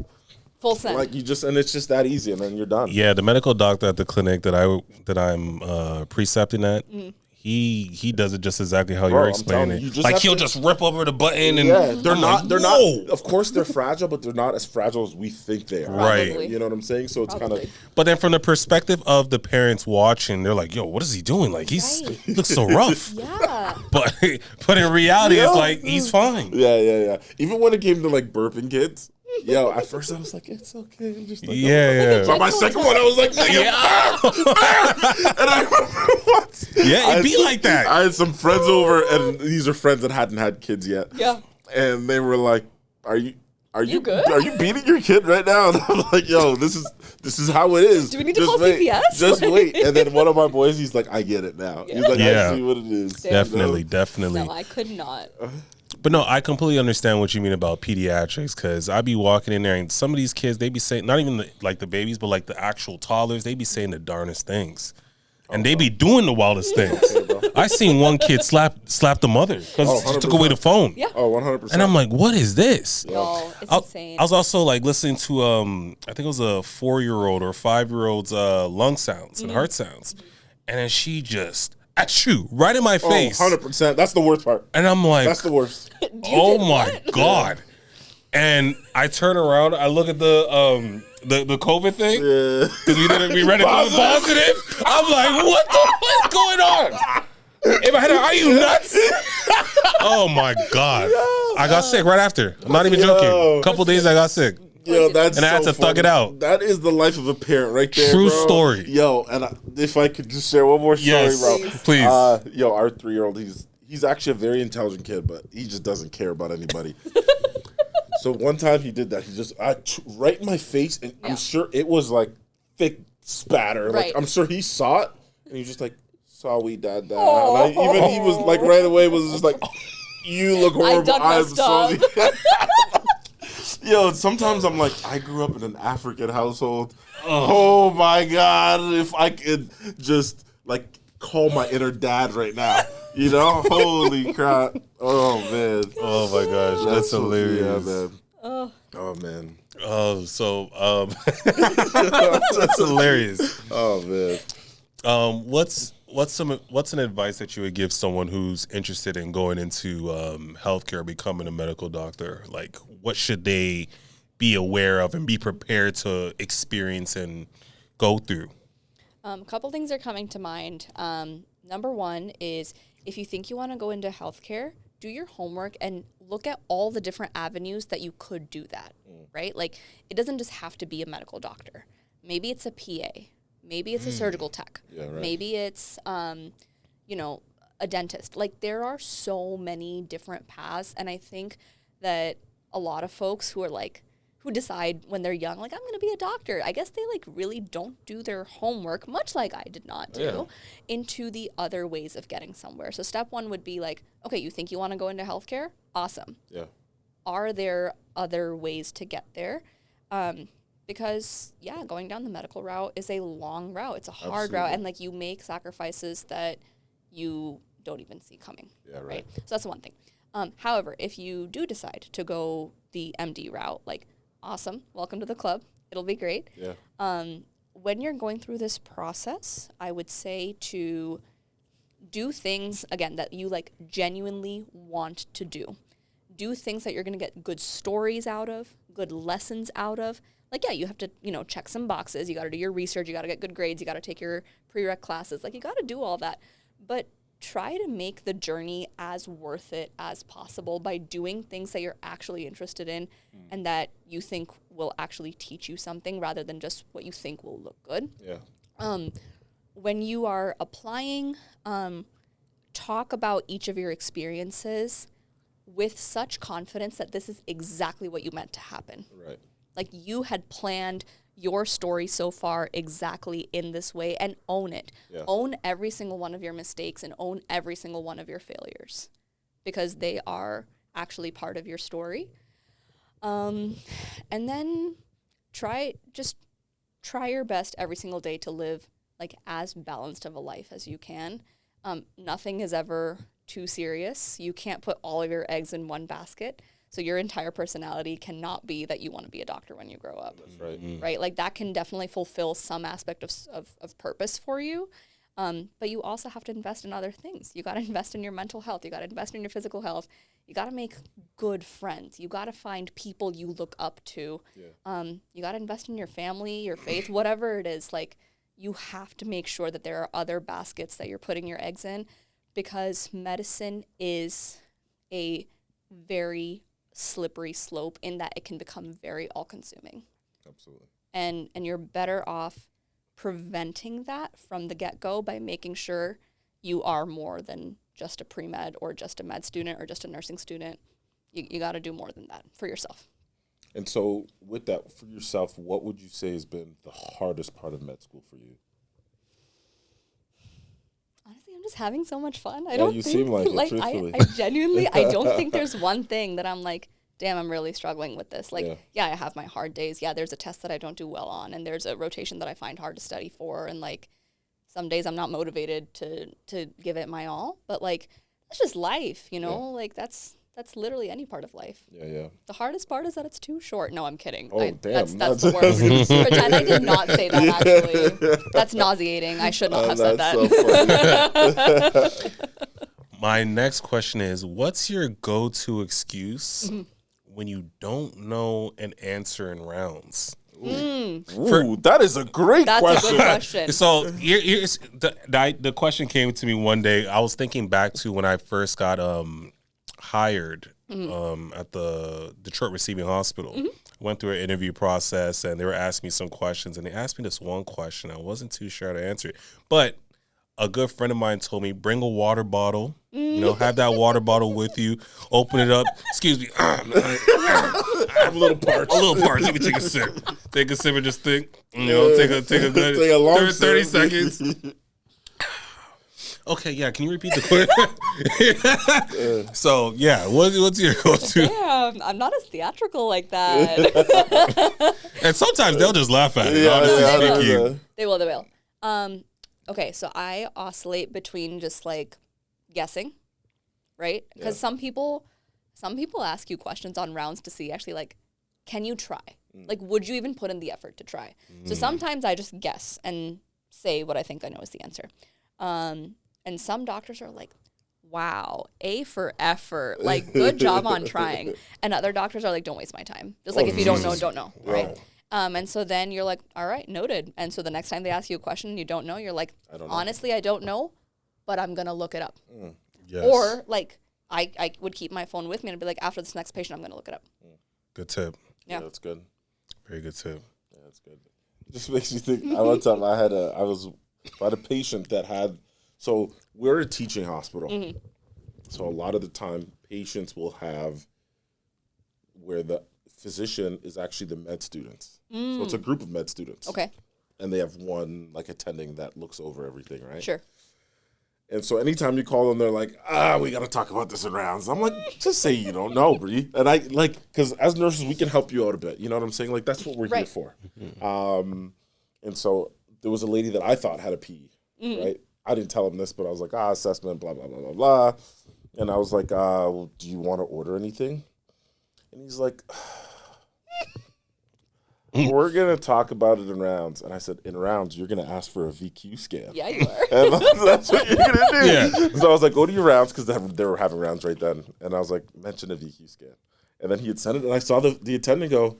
Full send. like and it's just that easy, and then you're done. Yeah, the medical doctor at the clinic that I'm precepting at, he does it just exactly how you're explaining you it. just Like have he'll to- just rip over the button and they're I'm not. like, They're whoa. not. Of course, they're fragile, but they're not as fragile as we think they are. Right. Probably. You know what I'm saying? So it's kind of. But then from the perspective of the parents watching, they're like, "Yo, what is he doing? Like he looks so rough." Yeah. But in reality, it's like he's fine. Yeah. Even when it came to like burping kids, at first I was like, it's okay. I'm just like, Yeah. But my second one, I was like, and I remember once. Yeah, it'd be like that. I had some friends over, and these are friends that hadn't had kids yet. Yeah. And they were like, Are you good? Are you beating your kid right now? And I'm like, yo, this is how it is. Do we need to Just call wait. CPS? Just wait. And then one of my boys, he's like, I get it now. He's like, Yeah. I see what it is. Definitely. No, I could not. But no, I completely understand what you mean about pediatrics, because I be walking in there and some of these kids, they be saying, not even like the babies, but like the actual toddlers, they be saying the darnest things. And they be doing the wildest things. I seen one kid slap the mother because she took away the phone. Yeah. Oh, 100%. And I'm like, what is this? Yo, it's insane. I was also like listening to I think it was a 4-year-old or 5-year-old's lung sounds and heart sounds, and then she just achoo right in my face. 100%. That's the worst part. And I'm like, That's the worst. oh my God. And I turn around, I look at the COVID thing, because we read it positive. I'm like, what is going on? In my head, are you nuts? Oh my God. I got sick right after. I'm not even joking. A couple days I got sick. Yo, that's And I had so to thug it funny. out. That is the life of a parent right there, True bro. story. Yo, and if I could just share one more story, Yes, bro. please. Our 3-year-old, he's actually a very intelligent kid, but he just doesn't care about anybody. So one time he did that. He just right in my face, and I'm sure it was like thick spatter. Right. Like I'm sure he saw it, and he was just like, "Sorry, Dad." And even he was like right away was just like, "You look horrible." messed up. Yo, sometimes I'm like, I grew up in an African household. Oh my God, if I could just like call my inner dad right now. You know, holy crap! Oh man! Oh my gosh, that's hilarious. Yeah, man. Oh man! Oh, so that's hilarious. Oh man! What's an advice that you would give someone who's interested in going into healthcare, becoming a medical doctor? Like, what should they be aware of and be prepared to experience and go through? A couple things are coming to mind. Number one is if you think you want to go into healthcare, do your homework and look at all the different avenues that you could do that, right? Like, it doesn't just have to be a medical doctor. Maybe it's a PA. Maybe it's a surgical tech. Yeah, right. Maybe it's, a dentist. Like, there are so many different paths. And I think that a lot of folks who are like, who decide when they're young, like, I'm going to be a doctor. I guess they like really don't do their homework, much like I did not do, into the other ways of getting somewhere. So step one would be like, okay, you think you want to go into healthcare? Awesome. Yeah. Are there other ways to get there? Because going down the medical route is a long route. It's a hard route. And like, you make sacrifices that you don't even see coming. Yeah, right. So that's the one thing. However, if you do decide to go the MD route, like, awesome, welcome to the club. It'll be great. Yeah. When you're going through this process, I would say to do things, again, that you like genuinely want to do. Do things that you're going to get good stories out of, good lessons out of. Like, you have to, check some boxes. You got to do your research. You got to get good grades. You got to take your prereq classes. Like, you got to do all that. But try to make the journey as worth it as possible by doing things that you're actually interested in and that you think will actually teach you something rather than just what you think will look good. Yeah. When you are applying, talk about each of your experiences with such confidence that this is exactly what you meant to happen. Right. Like, you had planned your story so far exactly in this way, and own it. Yeah. Own every single one of your mistakes and own every single one of your failures because they are actually part of your story. And then try your best every single day to live like as balanced of a life as you can. Nothing is ever too serious. You can't put all of your eggs in one basket. So your entire personality cannot be that you want to be a doctor when you grow up. That's right. Right? Like, that can definitely fulfill some aspect of purpose for you. But you also have to invest in other things. You got to invest in your mental health. You got to invest in your physical health. You got to make good friends. You got to find people you look up to. Yeah. You got to invest in your family, your faith, whatever it is. Like, you have to make sure that there are other baskets that you're putting your eggs in, because medicine is a very slippery slope in that it can become very all-consuming. Absolutely. And you're better off preventing that from the get-go by making sure you are more than just a pre-med or just a med student or just a nursing student. You got to do more than that for yourself. And so with that, for yourself, what would you say has been the hardest part of med school for you? Honestly, I'm just having so much fun. I Yeah, don't you think, seem like it, truthfully. I genuinely, I don't think there's one thing that I'm like, damn, I'm really struggling with this. Like, yeah, I have my hard days. Yeah, there's a test that I don't do well on, and there's a rotation that I find hard to study for, and like, some days I'm not motivated to give it my all. But like, that's just life, you know? Like, that's literally any part of life. Yeah, yeah. The hardest part is that it's too short. No, I'm kidding. Oh, damn. That's the worst. Pretend I did not say that, actually. That's nauseating. I should not have said that. So funny. My next question is, what's your go-to excuse when you don't know an answer in rounds? Ooh, that is a great That's question. a good question. So here's the question came to me one day. I was thinking back to when I first got hired at the Detroit Receiving Hospital. Went through an interview process, and they were asking me some questions, and they asked me this one question. I wasn't too sure how to answer it, but a good friend of mine told me, bring a water bottle, have that water bottle with you, open it up. Excuse me. I'm a little parched. Let me take a sip. Take a sip and just think, take a good Take a long 30 sip. seconds. Okay, yeah, can you repeat the question? So, yeah, what's your go-to? Damn, I'm not as theatrical like that. And sometimes they'll just laugh at it, honestly speaking. They will. Okay, so I oscillate between just like guessing, right? Because some people ask you questions on rounds to see actually like, can you try? Like, would you even put in the effort to try? So sometimes I just guess and say what I think I know is the answer. And some doctors are like, wow, A for effort. Like, good job on trying. And other doctors are like, don't waste my time. Just like, if you don't know, don't know, right? And so then you're like, all right, noted. And so the next time they ask you a question and you don't know, you're like, honestly, I don't know, but I'm going to look it up. Yes. Or like, I would keep my phone with me and be like, after this next patient, I'm going to look it up. Good tip. Yeah, that's good. Very good tip. Yeah, that's good. Just makes me think. One time I was a patient that had. So we're a teaching hospital. So a lot of the time, patients will have where the physician is actually the med students. So it's a group of med students. Okay. And they have one like attending that looks over everything, right? Sure. And so anytime you call them, they're like, we got to talk about this in rounds. I'm like, just say you don't know, Bree. And I like, because as nurses, we can help you out a bit. You know what I'm saying? Like, that's what we're here for. And so there was a lady that I thought had a PE, right? I didn't tell him this, but I was like, assessment, blah, blah, blah, blah, blah. And I was like, well, do you want to order anything? And he's like, we're going to talk about it in rounds. And I said, in rounds, you're going to ask for a VQ scan. Yeah, you are. And that's what you're going to do. Yeah. So I was like, go to your rounds, because they were having rounds right then. And I was like, mention a VQ scan. And then he had sent it, and I saw the attendant go,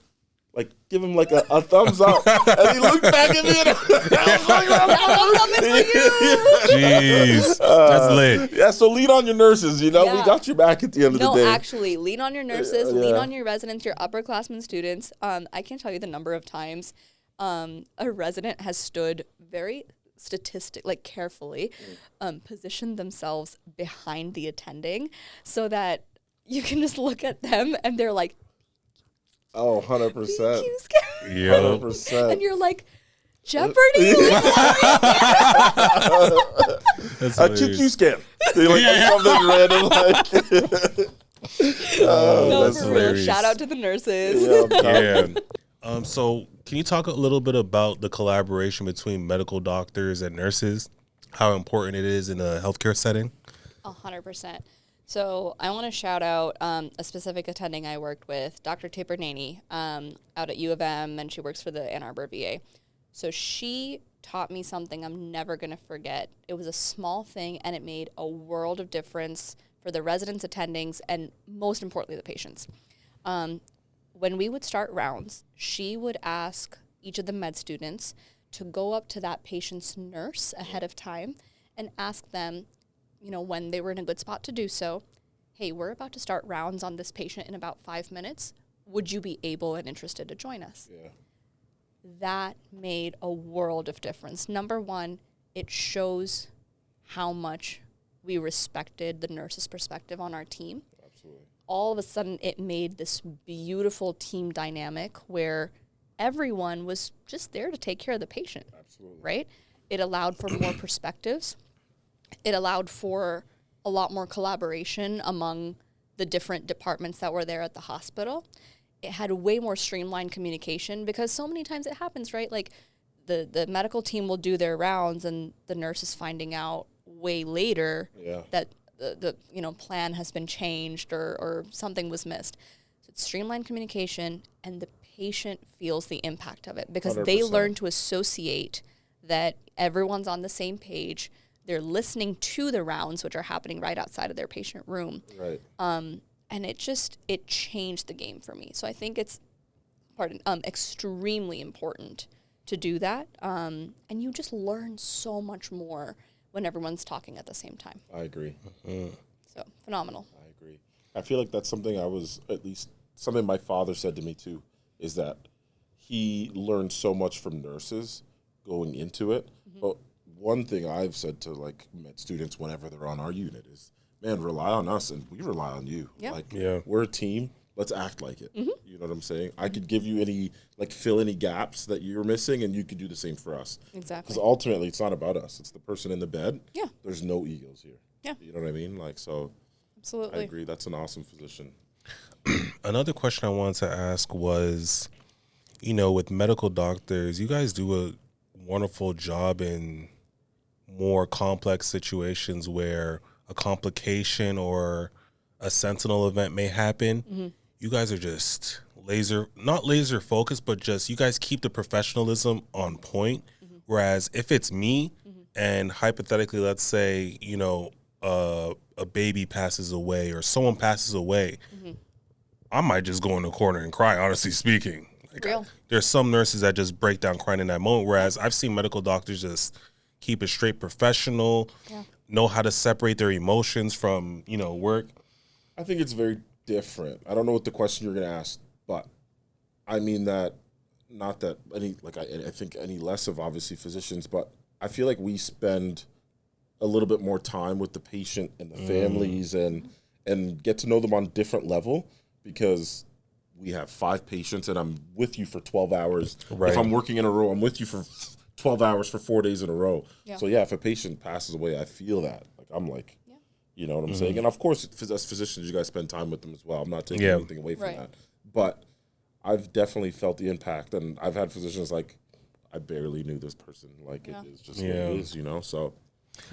like, give him like a thumbs up. And he looked back at me, and I was like, Jeez. That's lit. Yeah, so lean on your nurses, we got your back at the end of the day. No, actually, lean on your nurses, lean on your residents, your upperclassmen students. I can't tell you the number of times a resident has stood very carefully, positioned themselves behind the attending so that you can just look at them and they're like, oh, 100%. 100%. And you're like, Jeopardy? That's a QQ scan. They like something random like. No, that's for real. hilarious. Shout out to the nurses. Yeah. So can you talk a little bit about the collaboration between medical doctors and nurses? How important it is in a healthcare setting? 100%. So I want to shout out a specific attending I worked with, Dr. Tipper Naney, out at U of M, and she works for the Ann Arbor VA. So she taught me something I'm never going to forget. It was a small thing, and it made a world of difference for the residents, attendings, and most importantly, the patients. When we would start rounds, she would ask each of the med students to go up to that patient's nurse ahead of time and ask them, when they were in a good spot to do so, hey, we're about to start rounds on this patient in about 5 minutes. Would you be able and interested to join us? Yeah. That made a world of difference. Number one, it shows how much we respected the nurse's perspective on our team. Absolutely. All of a sudden, it made this beautiful team dynamic where everyone was just there to take care of the patient. Absolutely. Right? It allowed for more perspectives. It allowed for a lot more collaboration among the different departments that were there at the hospital. It had way more streamlined communication because so many times it happens, right? Like the medical team will do their rounds and the nurse is finding out way later that the plan has been changed or something was missed. So it's streamlined communication, and the patient feels the impact of it because 100%. they learn to associate that everyone's on the same page. They're listening to the rounds, which are happening right outside of their patient room. Right. And it changed the game for me. So I think it's, extremely important to do that. And you just learn so much more when everyone's talking at the same time. I agree. So phenomenal. I agree. I feel like that's something something my father said to me too, is that he learned so much from nurses going into it. But one thing I've said to like med students whenever they're on our unit is, man, rely on us and we rely on you. Yeah. We're a team. Let's act like it. You know what I'm saying? I could give you fill any gaps that you're missing, and you could do the same for us. Exactly. Because ultimately, it's not about us. It's the person in the bed. Yeah. There's no egos here. Yeah. You know what I mean? So Absolutely. I agree. That's an awesome position. Another question I wanted to ask was, with medical doctors, you guys do a wonderful job in more complex situations where a complication or a sentinel event may happen, you guys are just not laser focused, but just you guys keep the professionalism on point. Whereas if it's me and hypothetically, let's say, a baby passes away or someone passes away, I might just go in the corner and cry, honestly speaking. Like, Real. there's some nurses that just break down crying in that moment, whereas I've seen medical doctors just keep it straight professional, know how to separate their emotions from, work. I think it's very different. I don't know what the question you're going to ask, but I mean that, not that I think any less of obviously physicians, but I feel like we spend a little bit more time with the patient and the families and get to know them on a different level, because we have 5 patients and I'm with you for 12 hours. Right. If I'm working in a row, I'm with you for 12 hours for 4 days in a row. Yeah. So if a patient passes away, I feel that. Like, I'm like, you know what I'm saying? And of course, as physicians, you guys spend time with them as well. I'm not taking anything away from that. But I've definitely felt the impact, and I've had physicians like, I barely knew this person. Like, it is just what it is, so.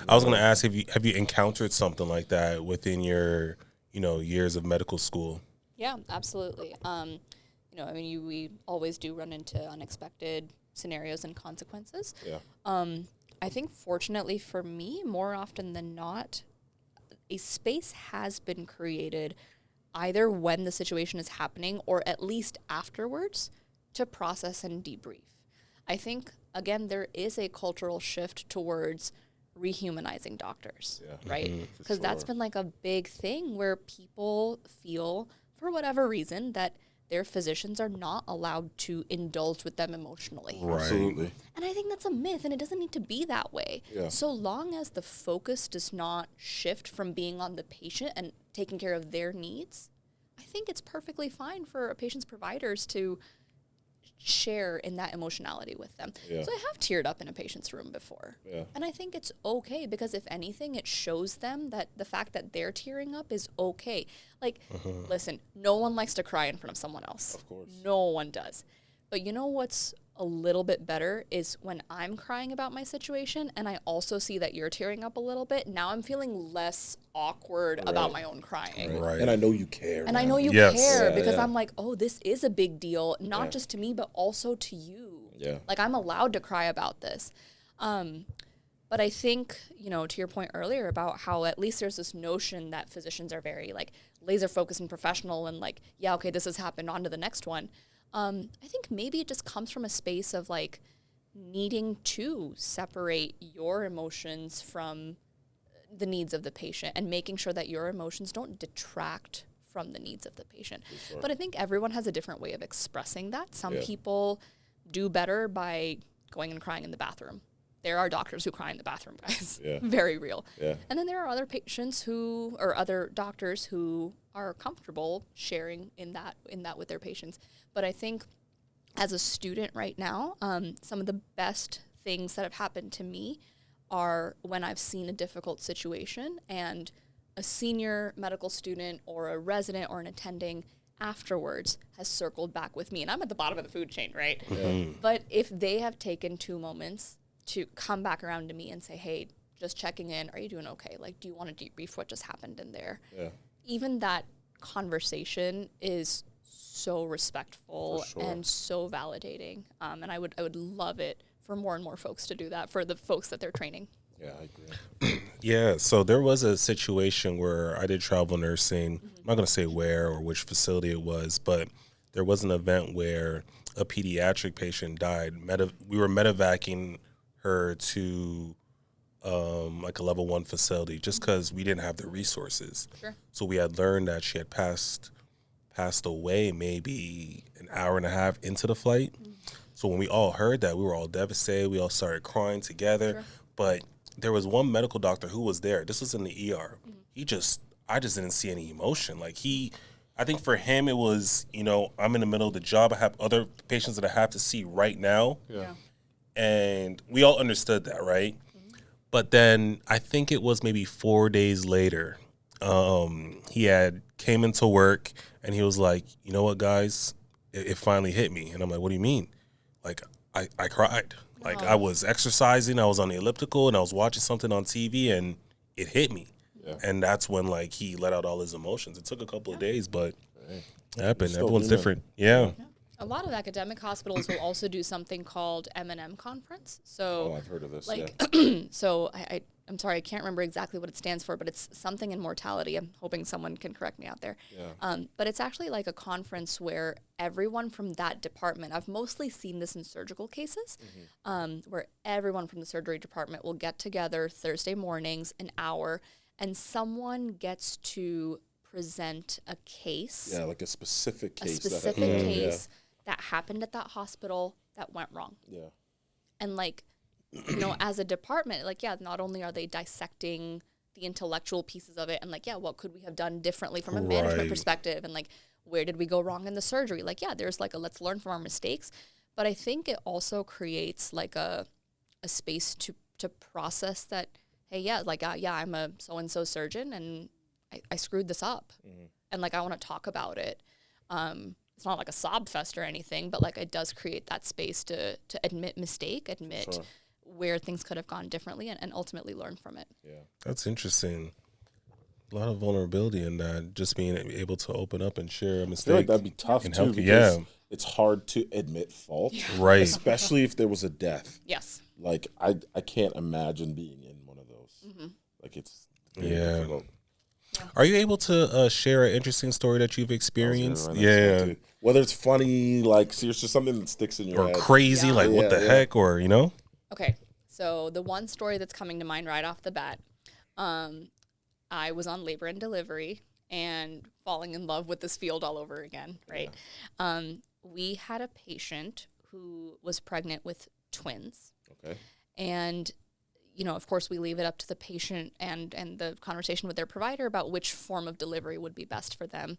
I was going to ask, have you encountered something like that within your, years of medical school? Yeah, absolutely. We always do run into unexpected scenarios and consequences. Yeah. I think fortunately for me, more often than not, a space has been created either when the situation is happening or at least afterwards to process and debrief. I think, again, there is a cultural shift towards rehumanizing doctors, right? Because that's been like a big thing where people feel, for whatever reason, that their physicians are not allowed to indulge with them emotionally. Right. Absolutely. And I think that's a myth, and it doesn't need to be that way. Yeah. So long as the focus does not shift from being on the patient and taking care of their needs, I think it's perfectly fine for a patient's providers to share in that emotionality with them. Yeah. So I have teared up in a patient's room before. Yeah. And I think it's okay, because if anything, it shows them that the fact that they're tearing up is okay. Like, listen, no one likes to cry in front of someone else. Of course. No one does. But you know what's a little bit better is when I'm crying about my situation and I also see that you're tearing up a little bit, now I'm feeling less awkward about my own crying. Right. And I know you care. And I know you Yes. care Yeah, because yeah. I'm like, oh, this is a big deal, not just to me, but also to you. Yeah. Like, I'm allowed to cry about this. But I think, to your point earlier about how at least there's this notion that physicians are very, like, laser focused and professional and, like, yeah, okay, this has happened, on to the next one. I think maybe it just comes from a space of, like, needing to separate your emotions from the needs of the patient and making sure that your emotions don't detract from the needs of the patient. Sure. But I think everyone has a different way of expressing that. Some people do better by going and crying in the bathroom. There are doctors who cry in the bathroom, guys. Yeah. Very real. Yeah. And then there are other patients or other doctors who are comfortable sharing in that with their patients. But I think as a student right now, some of the best things that have happened to me are when I've seen a difficult situation and a senior medical student or a resident or an attending afterwards has circled back with me. And I'm at the bottom of the food chain, right? Yeah. But if they have taken 2 moments to come back around to me and say, hey, just checking in, are you doing okay? Like, do you want to debrief what just happened in there? Yeah. Even that conversation is so respectful and so validating. And I would love it for more and more folks to do that for the folks that they're training. Yeah, I agree. Yeah, so there was a situation where I did travel nursing. I'm not going to say where or which facility it was, but there was an event where a pediatric patient died. We were medevacing her to like a level 1 facility just because we didn't have the resources. Sure. So we had learned that she had passed away maybe an hour and a half into the flight. So when we all heard that, we were all devastated. We all started crying together. Sure. But there was one medical doctor who was there. This was in the ER. I just didn't see any emotion. Like I think for him it was, I'm in the middle of the job. I have other patients that I have to see right now. Yeah. And we all understood that, right? But then I think it was maybe 4 days later, he had came into work and he was like, you know what, guys, it finally hit me. And I'm like, what do you mean? Like, I cried. Like, I was exercising, I was on the elliptical, and I was watching something on TV, and it hit me. And that's when like he let out all his emotions. It took a couple of days, but it happened. Still Everyone's human. different. Yeah. A lot of academic hospitals will also do something called M&M conference. So, Oh, I've heard of this. like, Yeah. so I'm sorry, I can't remember exactly what it stands for, but it's something in mortality. I'm hoping someone can correct me out there. Yeah. But it's actually like a conference where everyone from that department, I've mostly seen this in surgical cases, where everyone from the surgery department will get together Thursday mornings, an hour, and someone gets to present a case. Yeah, like a specific case. A specific case that happened at that hospital that went wrong. Yeah. And like, you know, as a department, like, yeah, not only are they dissecting the intellectual pieces of it and like, yeah, what could we have done differently from a management perspective? And like, where did we go wrong in the surgery? Like, yeah, there's like a let's learn from our mistakes. But I think it also creates like a space to process that, hey, yeah, like, yeah, I'm a so-and-so surgeon and I screwed this up. And like, I want to talk about it. It's not like a sob fest or anything, but like it does create that space to admit mistake, admit where things could have gone differently and ultimately learn from it. Yeah. That's interesting. A lot of vulnerability in that, just being able to open up and share a I feel mistake. like that'd be tough and too, help you. because Yeah. it's hard to admit fault, Right. especially if there was a death. Yes. Like I can't imagine being in one of those. Like it's very difficult. Are you able to share an interesting story that you've I was experienced? gonna run that Yeah. song too. Whether it's funny, like seriously, something that sticks in your Or head. crazy, Yeah. like what the Yeah. heck, or, you know? Okay. So the one story that's coming to mind right off the bat, I was on labor and delivery and falling in love with this field all over again, right? We had a patient who was pregnant with twins. Okay. And, you know, of course, we leave it up to the patient and the conversation with their provider about which form of delivery would be best for them.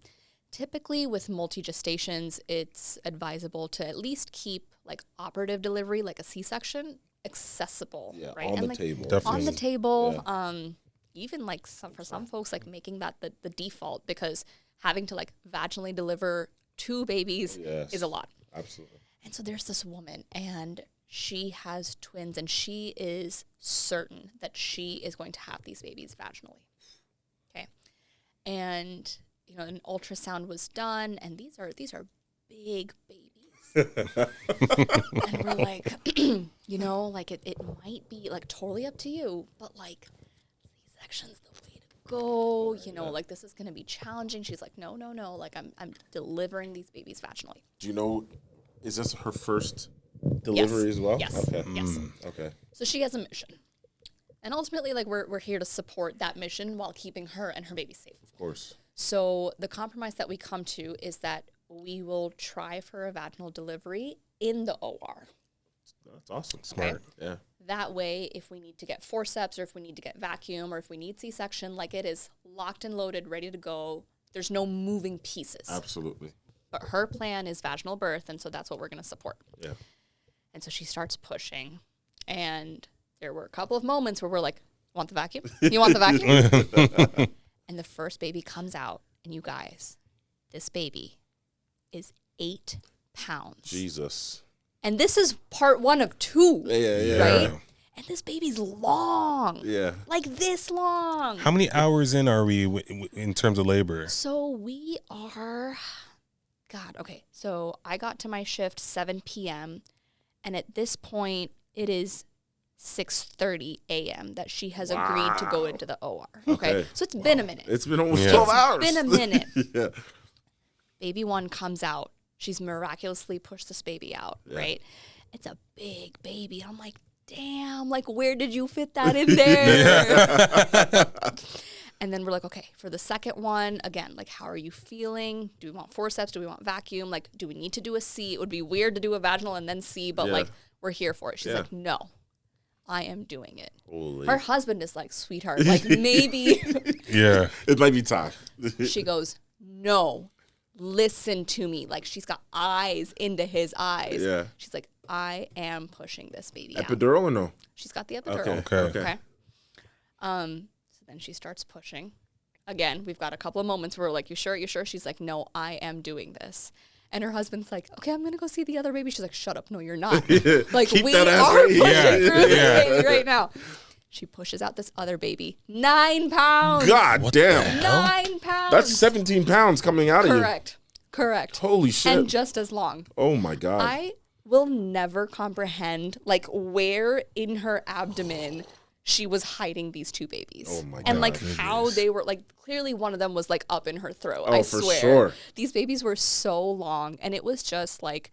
Typically, with multi-gestations, it's advisable to at least keep, like, operative delivery, like a C-section, accessible, Yeah, right? on and the like, table. Definitely. on the table, even, like, for some folks, like, making that the default, because having to, like, vaginally deliver 2 babies Yes. is a lot. Absolutely. And so there's this woman, and she has twins, and she is certain that she is going to have these babies vaginally. Okay. And, you know, an ultrasound was done, and these are big babies. And we're like, you know, like it might be like totally up to you, but like C-section's the way to go. You know, like this is going to be challenging. She's like, no, like I'm delivering these babies vaginally. Do you know? Is this her first delivery as well? Yes. Okay. Yes. Okay. So she has a mission. And ultimately, like, we're here to support that mission while keeping her and her baby safe. Of course. So the compromise that we come to is that we will try for a vaginal delivery in the OR. That's awesome. Smart. Yeah. That way, if we need to get forceps or if we need to get vacuum or if we need C-section, like, it is locked and loaded, ready to go. There's no moving pieces. Absolutely. But her plan is vaginal birth, and so that's what we're going to support. Yeah. And so she starts pushing, and there were a couple of moments where we're like, want the vacuum? You want the vacuum? And the first baby comes out, and you guys, this baby is 8 pounds. Jesus. And this is part 1 of 2, Yeah. right? And this baby's long. Yeah. Like this long. How many hours in are we in terms of labor? So we are, God, okay. So I got to my shift 7 p.m. And at this point, it is 6:30 a.m. that she has agreed to go into the OR. Okay. So it's been a minute. It's been almost Yeah. 12 hours. Been a minute. Yeah. Baby 1 comes out. She's miraculously pushed this baby out, right? It's a big baby. I'm like, damn, like, where did you fit that in there? And then we're like, okay, for the second one, again, like, how are you feeling? Do we want forceps? Do we want vacuum? Like, do we need to do a C? It would be weird to do a vaginal and then C, but like, we're here for it. She's like, no, I am doing it. Holy. Her husband is like, sweetheart, like, maybe. Yeah. It might be time. She goes, no, listen to me. Like, she's got eyes into his eyes. Yeah. She's like, I am pushing this baby out. Epidural or no? She's got the epidural. Okay. So then she starts pushing. Again, we've got a couple of moments where we're like, you sure? You sure? She's like, no, I am doing this. And her husband's like, okay, I'm going to go see the other baby. She's like, shut up. No, you're not. Like, Keep we that ass are right pushing here. through this baby right now. She pushes out this other baby. 9 pounds. God damn. 9 pounds. That's 17 pounds coming out of you. Correct. Holy shit. And just as long. Oh my God. I will never comprehend like where in her abdomen she was hiding these 2 babies. Oh my and like God. how they were like clearly one of them was like up in her throat. Oh, I for swear. sure. These babies were so long and it was just like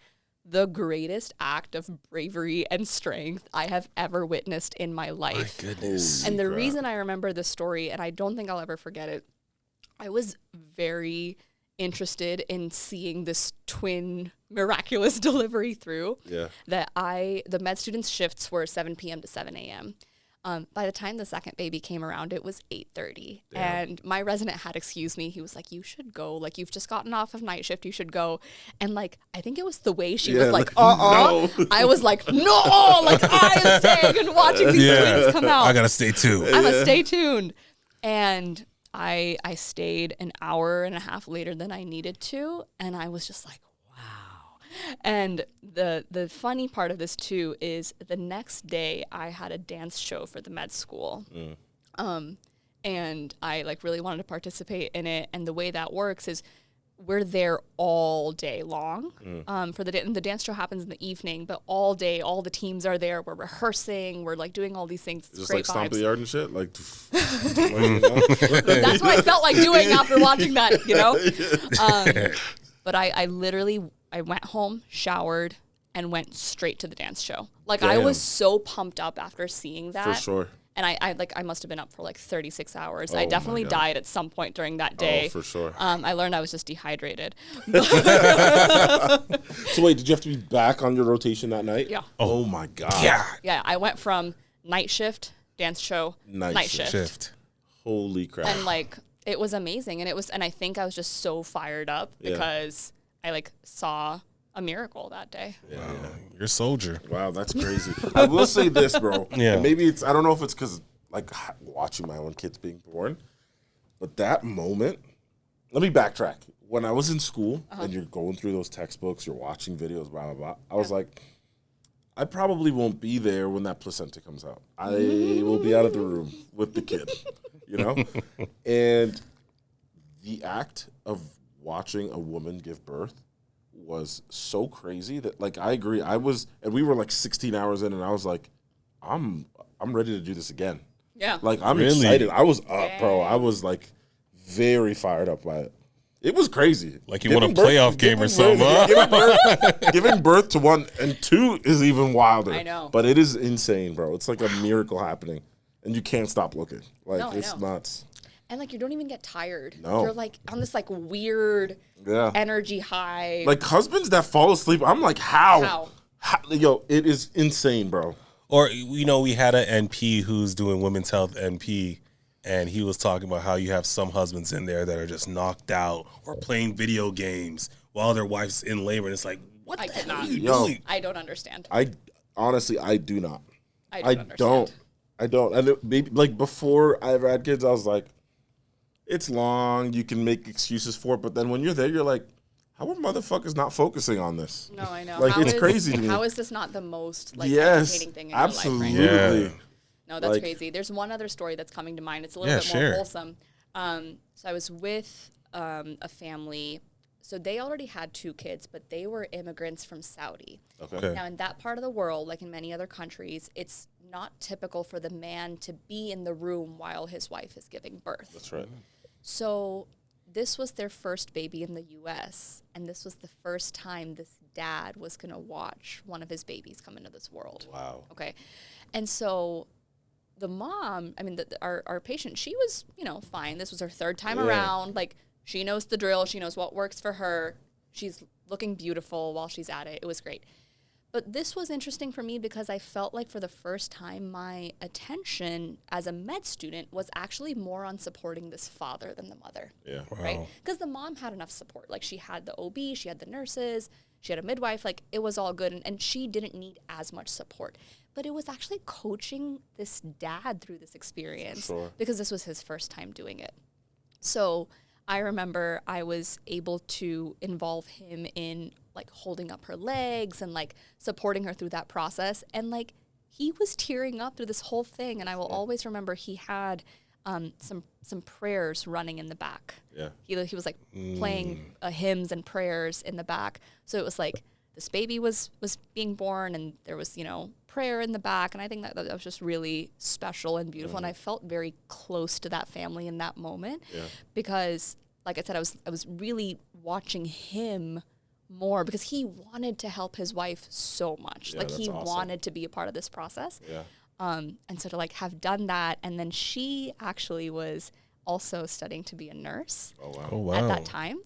the greatest act of bravery and strength I have ever witnessed in my life. My goodness. And the reason I remember this story, and I don't think I'll ever forget it, I was very interested in seeing this twin miraculous delivery through. Yeah. The med students' shifts were 7 p.m. to 7 a.m. By the time the second baby came around, it was 8:30. And my resident had excused me. He was like, you should go. Like, you've just gotten off of night shift. You should go. And, like, I think it was the way she was like, no. I was like, no. Like, I am staying and watching these twins come out. I gotta stay too. I'm gonna stay tuned. And I stayed an hour and a half later than I needed to. And I was just like, and the funny part of this too is the next day I had a dance show for the med school. And I like really wanted to participate in it. And the way that works is we're there all day long for the day. And the dance show happens in the evening, but all day, all the teams are there. We're rehearsing. We're like doing all these things. It's Just great like stomp vibes. the yard and shit? Like, That's what I felt like doing after watching that, you know? But I literally, I went home, showered, and went straight to the dance show. Like, I Damn. was so pumped up after seeing that. for sure. And I must have been up for like 36 hours. Oh I my definitely God. died at some point during that day. Oh, for sure. I learned I was just dehydrated. So wait, did you have to be back on your rotation that night? Yeah. Oh my God. Yeah. Yeah, I went from night shift, dance show, Night shift. Holy crap. And like, it was amazing. And I think I was just so fired up Yeah. because I like saw a miracle that day. Yeah. You're a soldier. Wow, that's crazy. I will say this, bro. Yeah. And maybe I don't know if it's because, like, watching my own kids being born, but that moment, let me backtrack. When I was in school and you're going through those textbooks, you're watching videos, blah, blah, blah, I was like, I probably won't be there when that placenta comes out. I will be out of the room with the kid, you know? And the act of watching a woman give birth was so crazy that, like, I agree. And we were like 16 hours in, and I was like, I'm ready to do this again. Yeah. Like, I'm Really? excited. I was up, bro. I was like very fired up by it. It was crazy. Like you won a playoff game or something, huh? Giving birth to 1 and 2 is even wilder. I know. But it is insane, bro. It's like a miracle happening, and you can't stop looking. Like, No, I it's know. nuts. And like, you don't even get tired. No. You're like on this like weird Yeah. energy high. Like, husbands that fall asleep, I'm like, how? Yo, it is insane, bro. Or, you know, we had an NP who's doing women's health NP, and he was talking about how you have some husbands in there that are just knocked out or playing video games while their wife's in labor. And it's like, what I the hell cannot. are you Yo. doing? I don't understand. I honestly, I do not. I I don't understand. don't. And maybe, like, before I ever had kids, I was like, it's long. You can make excuses for it. But then when you're there, you're like, how are motherfuckers not focusing on this? No, I know. Like, How it's is- cra's to me. How is this not the most like Yes, entertaining thing in absolutely. your life right now? Yeah. No, that's Like- crazy. There's one other story that's coming to mind. It's a little Yeah, bit sure. more wholesome. So I was with a family. So they already had 2 kids, but they were immigrants from Saudi. Okay. Now, in that part of the world, like in many other countries, it's not typical for the man to be in the room while his wife is giving birth. That's right. So this was their first baby in the U.S., and this was the first time this dad was going to watch one of his babies come into this world. Wow. Okay. And so the mom, I mean, our patient, she was, you know, fine. This was her 3rd time Yeah. around. Like, she knows the drill. She knows what works for her. She's looking beautiful while she's at it. It was great. But this was interesting for me because I felt like for the first time, my attention as a med student was actually more on supporting this father than the mother. Yeah. Right? Because the mom had enough support. Like, she had the OB, she had the nurses, she had a midwife. Like, it was all good. And she didn't need as much support. But it was actually coaching this dad through this experience Sure. because this was his first time doing it. So I remember I was able to involve him in like holding up her legs and like supporting her through that process. And like, he was tearing up through this whole thing. And I will always remember he had some prayers running in the back. Yeah. He was like playing hymns and prayers in the back. So it was like this baby was being born and there was, you know, prayer in the back. And I think that was just really special and beautiful. And I felt very close to that family in that moment because, like I said, I was really watching him more because he wanted to help his wife so much. Yeah, like he awesome. wanted to be a part of this process. Yeah. And so to like have done that, and then she actually was also studying to be a nurse at that time.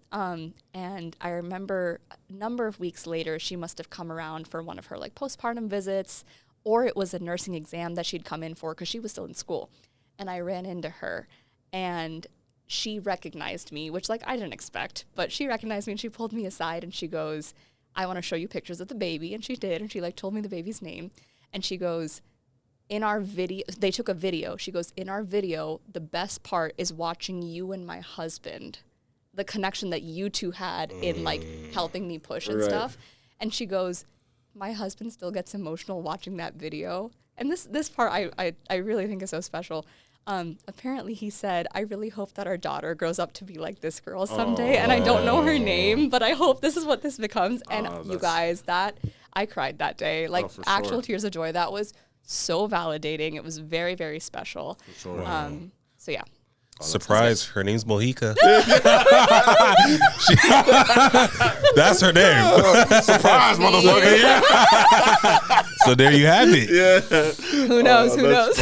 And I remember a number of weeks later, she must have come around for one of her like postpartum visits, or it was a nursing exam that she'd come in for because she was still in school. And I ran into her and she recognized me, which like I didn't expect, but she recognized me and she pulled me aside and she goes, I want to show you pictures of the baby. And she did. And she like told me the baby's name. And she goes, in our video, they took a video. She goes, in our video, the best part is watching you and my husband, the connection that you two had in like helping me push and stuff. And she goes, my husband still gets emotional watching that video. And this part I really think is so special. Apparently he said, I really hope that our daughter grows up to be like this girl someday. And I don't know her name, but I hope this is what this becomes. And you guys, I cried that day, like actual tears of joy. That was so validating. It was very, very special. For sure. So yeah. Surprise, her name's Mohika. That's her name. Surprise, motherfucker. So there you have it. Yeah. Who knows? Who knows?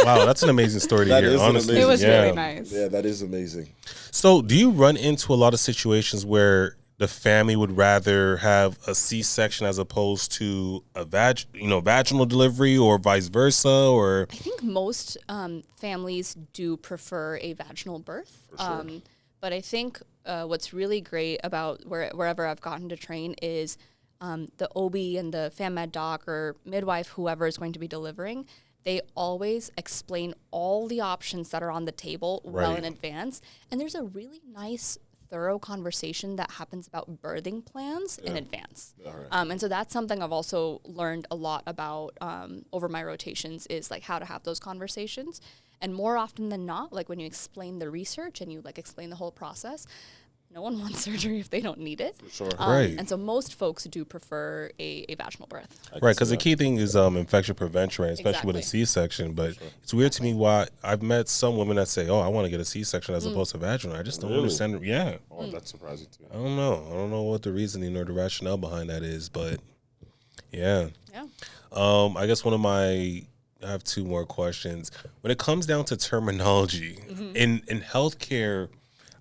Wow, that's an amazing story to hear, honestly. It was really nice. Yeah, that is amazing. So do you run into a lot of situations where the family would rather have a C-section as opposed to a vaginal delivery, or vice versa? Or I think most families do prefer a vaginal birth. But I think what's really great about wherever I've gotten to train is the OB and the FAMMed doc or midwife, whoever is going to be delivering, they always explain all the options that are on the table well in advance. And there's a really nice thorough conversation that happens about birthing plans in advance. And so that's something I've also learned a lot about over my rotations is like how to have those conversations. And more often than not, like when you explain the research and you like explain the whole process, no one wants surgery if they don't need it. For sure. Right. And so most folks do prefer a vaginal birth. right, because the key thing is infection prevention, right? Especially with a C-section. But it's weird to me why I've met some women that say, "Oh, I want to get a C-section as opposed to vaginal." I just don't understand. Yeah. Oh, that's surprising too. I don't know what the reasoning or the rationale behind that is, but yeah. Yeah. I have two more questions. When it comes down to terminology in healthcare,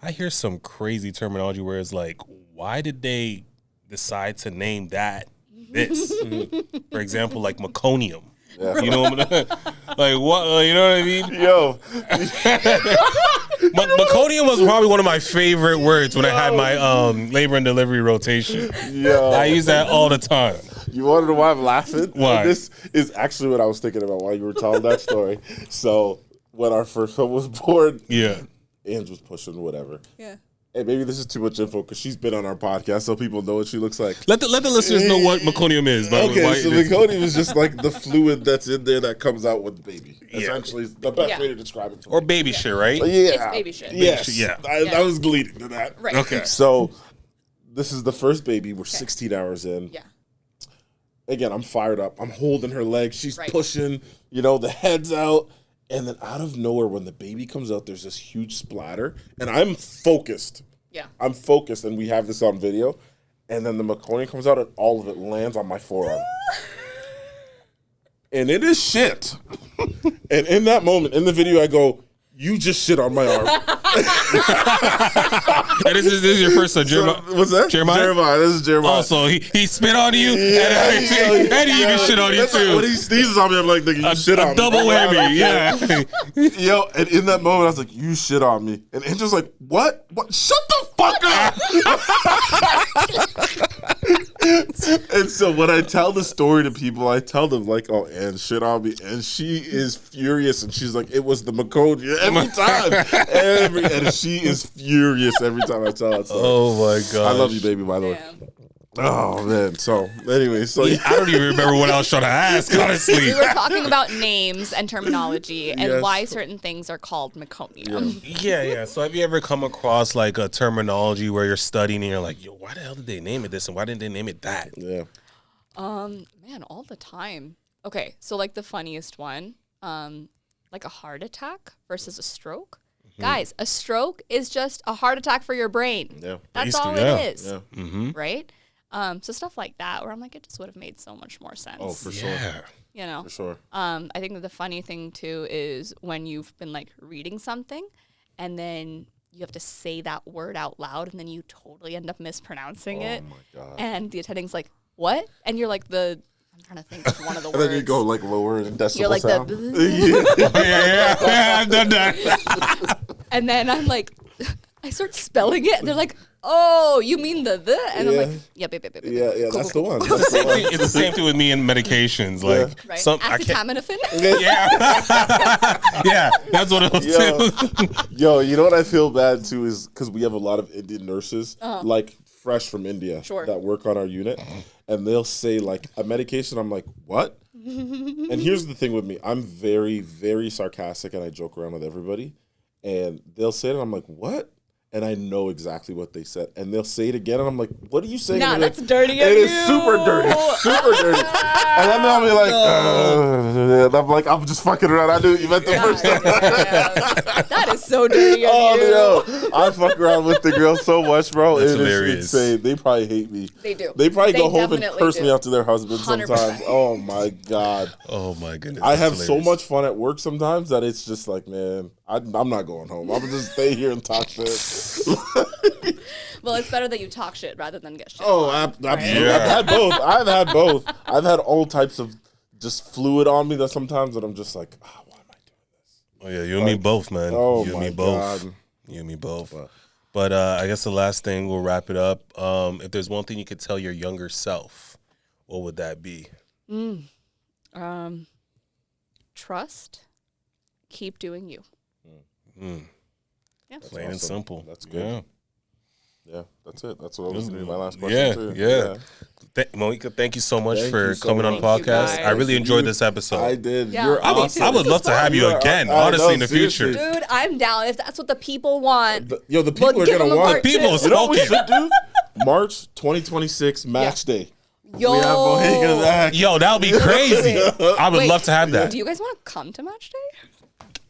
I hear some crazy terminology where it's like, why did they decide to name that this? For example, like meconium. Yeah. You know what I mean? Like what? You know what I mean? Yo. Meconium was probably one of my favorite words when I had my labor and delivery rotation. Yo. I use that all the time. You want to know why I'm laughing? Why? This is actually what I was thinking about while you were telling that story. So when our first son was born, Ange was pushing whatever. Yeah. Hey, maybe this is too much info because she's been on our podcast, so people know what she looks like. Let the listeners know what meconium is. Okay, so meconium is just like the fluid that's in there that comes out with the baby. Essentially, is the best way to describe it. Or baby shit, right? Yeah. It's baby shit. Yes. Baby shit, I was leading to that. Right. Okay. So this is the first baby. We're 16 hours in. Yeah. Again, I'm fired up. I'm holding her leg. She's pushing, the head's out. And then out of nowhere, when the baby comes out, there's this huge splatter. And I'm focused. Yeah. I'm focused, and we have this on video. And then the meconium comes out, and all of it lands on my forearm. And it is shit. And in that moment, in the video, I go, you just shit on my arm. And this is your first son, Jeremiah. So, what's that? Jeremiah. This is Jeremiah. Also, he spit on you, and he can shit on you too. When he sneezes on me, I'm like, you shit on me. Double whammy, yeah. Yo, and in that moment, I was like, you shit on me. And Angel's like, what? Shut the fuck up! And so when I tell the story to people, I tell them like, oh, Anne shit on me. And she is furious. And she's like, it was the meconium every time. And she is furious every time I tell her. So, oh my god! I love you, baby, by the way. Oh man. So anyway, so I don't even remember what I was trying to ask, honestly. We were talking about names and terminology and Yes. why certain things are called meconium. Yeah. So have you ever come across like a terminology where you're studying and you're like, yo, why the hell did they name it this and why didn't they name it that? yeah. Man, all the time. Okay, so like the funniest one, like a heart attack versus a stroke. Guys, a stroke is just a heart attack for your brain. Yeah. That's all Basically, yeah. it is. Yeah. Mm-hmm. Right? So stuff like that where I'm like, it just would have made so much more sense. Oh, for sure. Yeah. You know? For sure. I think that the funny thing too is when you've been like reading something and then you have to say that word out loud and then you totally end up mispronouncing it. Oh my god. And the attending's like, what? And you're like I'm trying to think of one of the And words. then you go like lower in decibel You're like sound. Yeah, I've done that. And then I'm like, I start spelling it, and they're like, "Oh, you mean the?" And I'm like, "Yep. Yeah, that's the one. It's the same thing. It's the same thing with me and medications. Like Right? I can't. Acetaminophen. Yeah, that's what it was too. Yo, you know what I feel bad too is because we have a lot of Indian nurses, like fresh from India, Sure. that work on our unit, and they'll say like a medication. I'm like, what? And here's the thing with me: I'm very, very sarcastic, and I joke around with everybody. And they'll say it, and I'm like, what? And I know exactly what they said. And they'll say it again, and I'm like, what are you saying? Nah, And they're that's like, dirty of It is you. super dirty. Super dirty. And then they'll be like, and I'm like, I'm just fucking around. I knew what you meant the first time. That is so dirty of you. Oh, no. I fuck around with the girls so much, bro. That's It is hilarious. insane. They probably hate me. They do. They probably They go home and definitely curse do. me out to their husbands 100%. sometimes. Oh, my God. Oh my goodness. I that's have so hilarious. much fun at work sometimes that it's just like, man, I'm not going home. I'm going to just stay here and talk shit. Well, it's better that you talk shit rather than get shit. Oh, absolutely. Yeah. I've had both. I've had all types of just fluid on me that sometimes that I'm just like, oh, why am I doing this? Oh yeah, you and me both, man. Oh, you and my me both. God. You and me both. But- But I guess the last thing, we'll wrap it up. If there's one thing you could tell your younger self, what would that be? Trust. Keep doing you. Yeah. Plain and awesome. simple. That's good. Yeah. Yeah, that's it. That's what was going to be my last question, too. Yeah. Mohika, thank you so much Thank for you so coming on the much. podcast. Thank you, I really guys. enjoyed this episode. I did. Yeah, You're I would- awesome. I would This love was to have you fun. again, I honestly, know, in the seriously. future. Dude, I'm down. If that's what the people want. Yo, the people We'll are give going to them a want part The people two. is You know what we smoking. should do? March 2026 match day. Yo. We have Mohika back. Yo, that would be crazy. I would Wait, love to have that. Do you guys want to come to match day?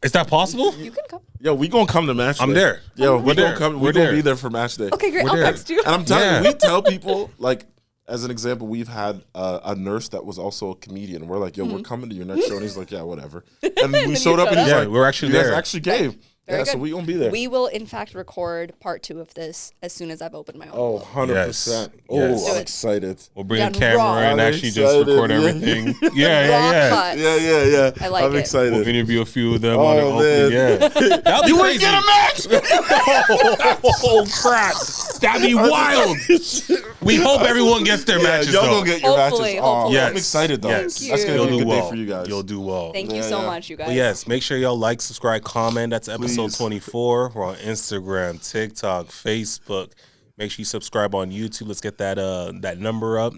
Is that possible? You can come. Yo, we gonna come to match day. I'm there. Yo, We're we there. gonna come. We're We gonna there. be there for match day. Okay, great. We're I'll there. text you. And I'm telling Yeah. you, we tell people, like, as an example, we've had a nurse that was also a comedian. We're like, yo, we're coming to your next show. And he's like, yeah, whatever. And we you showed up showed and he's up. like, Yeah, we're actually you guys there. actually came. Very Yeah, so good. we gonna be there. We will, in fact, record part 2 of this as soon as I've opened my own. Oh, 100%. Yes. Oh, Yes. I'm Do it. excited. We'll bring Done a camera raw. and I'm actually just excited, record yeah. everything. Raw Yeah. cuts. Yeah. I like I'm it. excited. We'll interview a few of them Oh, on the opening. man. Yeah. That'll be You crazy. ain't get a match. Oh, crap. That'd be wild. We hope everyone gets their matches, Y'all though. gonna get your Hopefully, matches. hopefully. Yes. I'm excited though. Yes. Thank That's gonna you. be a You'll good do day well. for you guys. You'll do well. Thank you Yeah, so yeah. much, you guys. But yes, make sure y'all like, subscribe, comment. That's episode Please. 24. We're on Instagram, TikTok, Facebook. Make sure you subscribe on YouTube. Let's get that number up.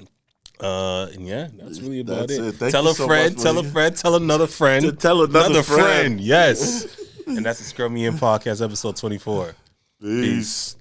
And yeah, that's really about That's it. Thank Tell you a so friend, much, tell a Mohika. friend, tell another friend. To tell another friend. Yes. And that's the Scrub Me In Podcast, episode 24. Peace.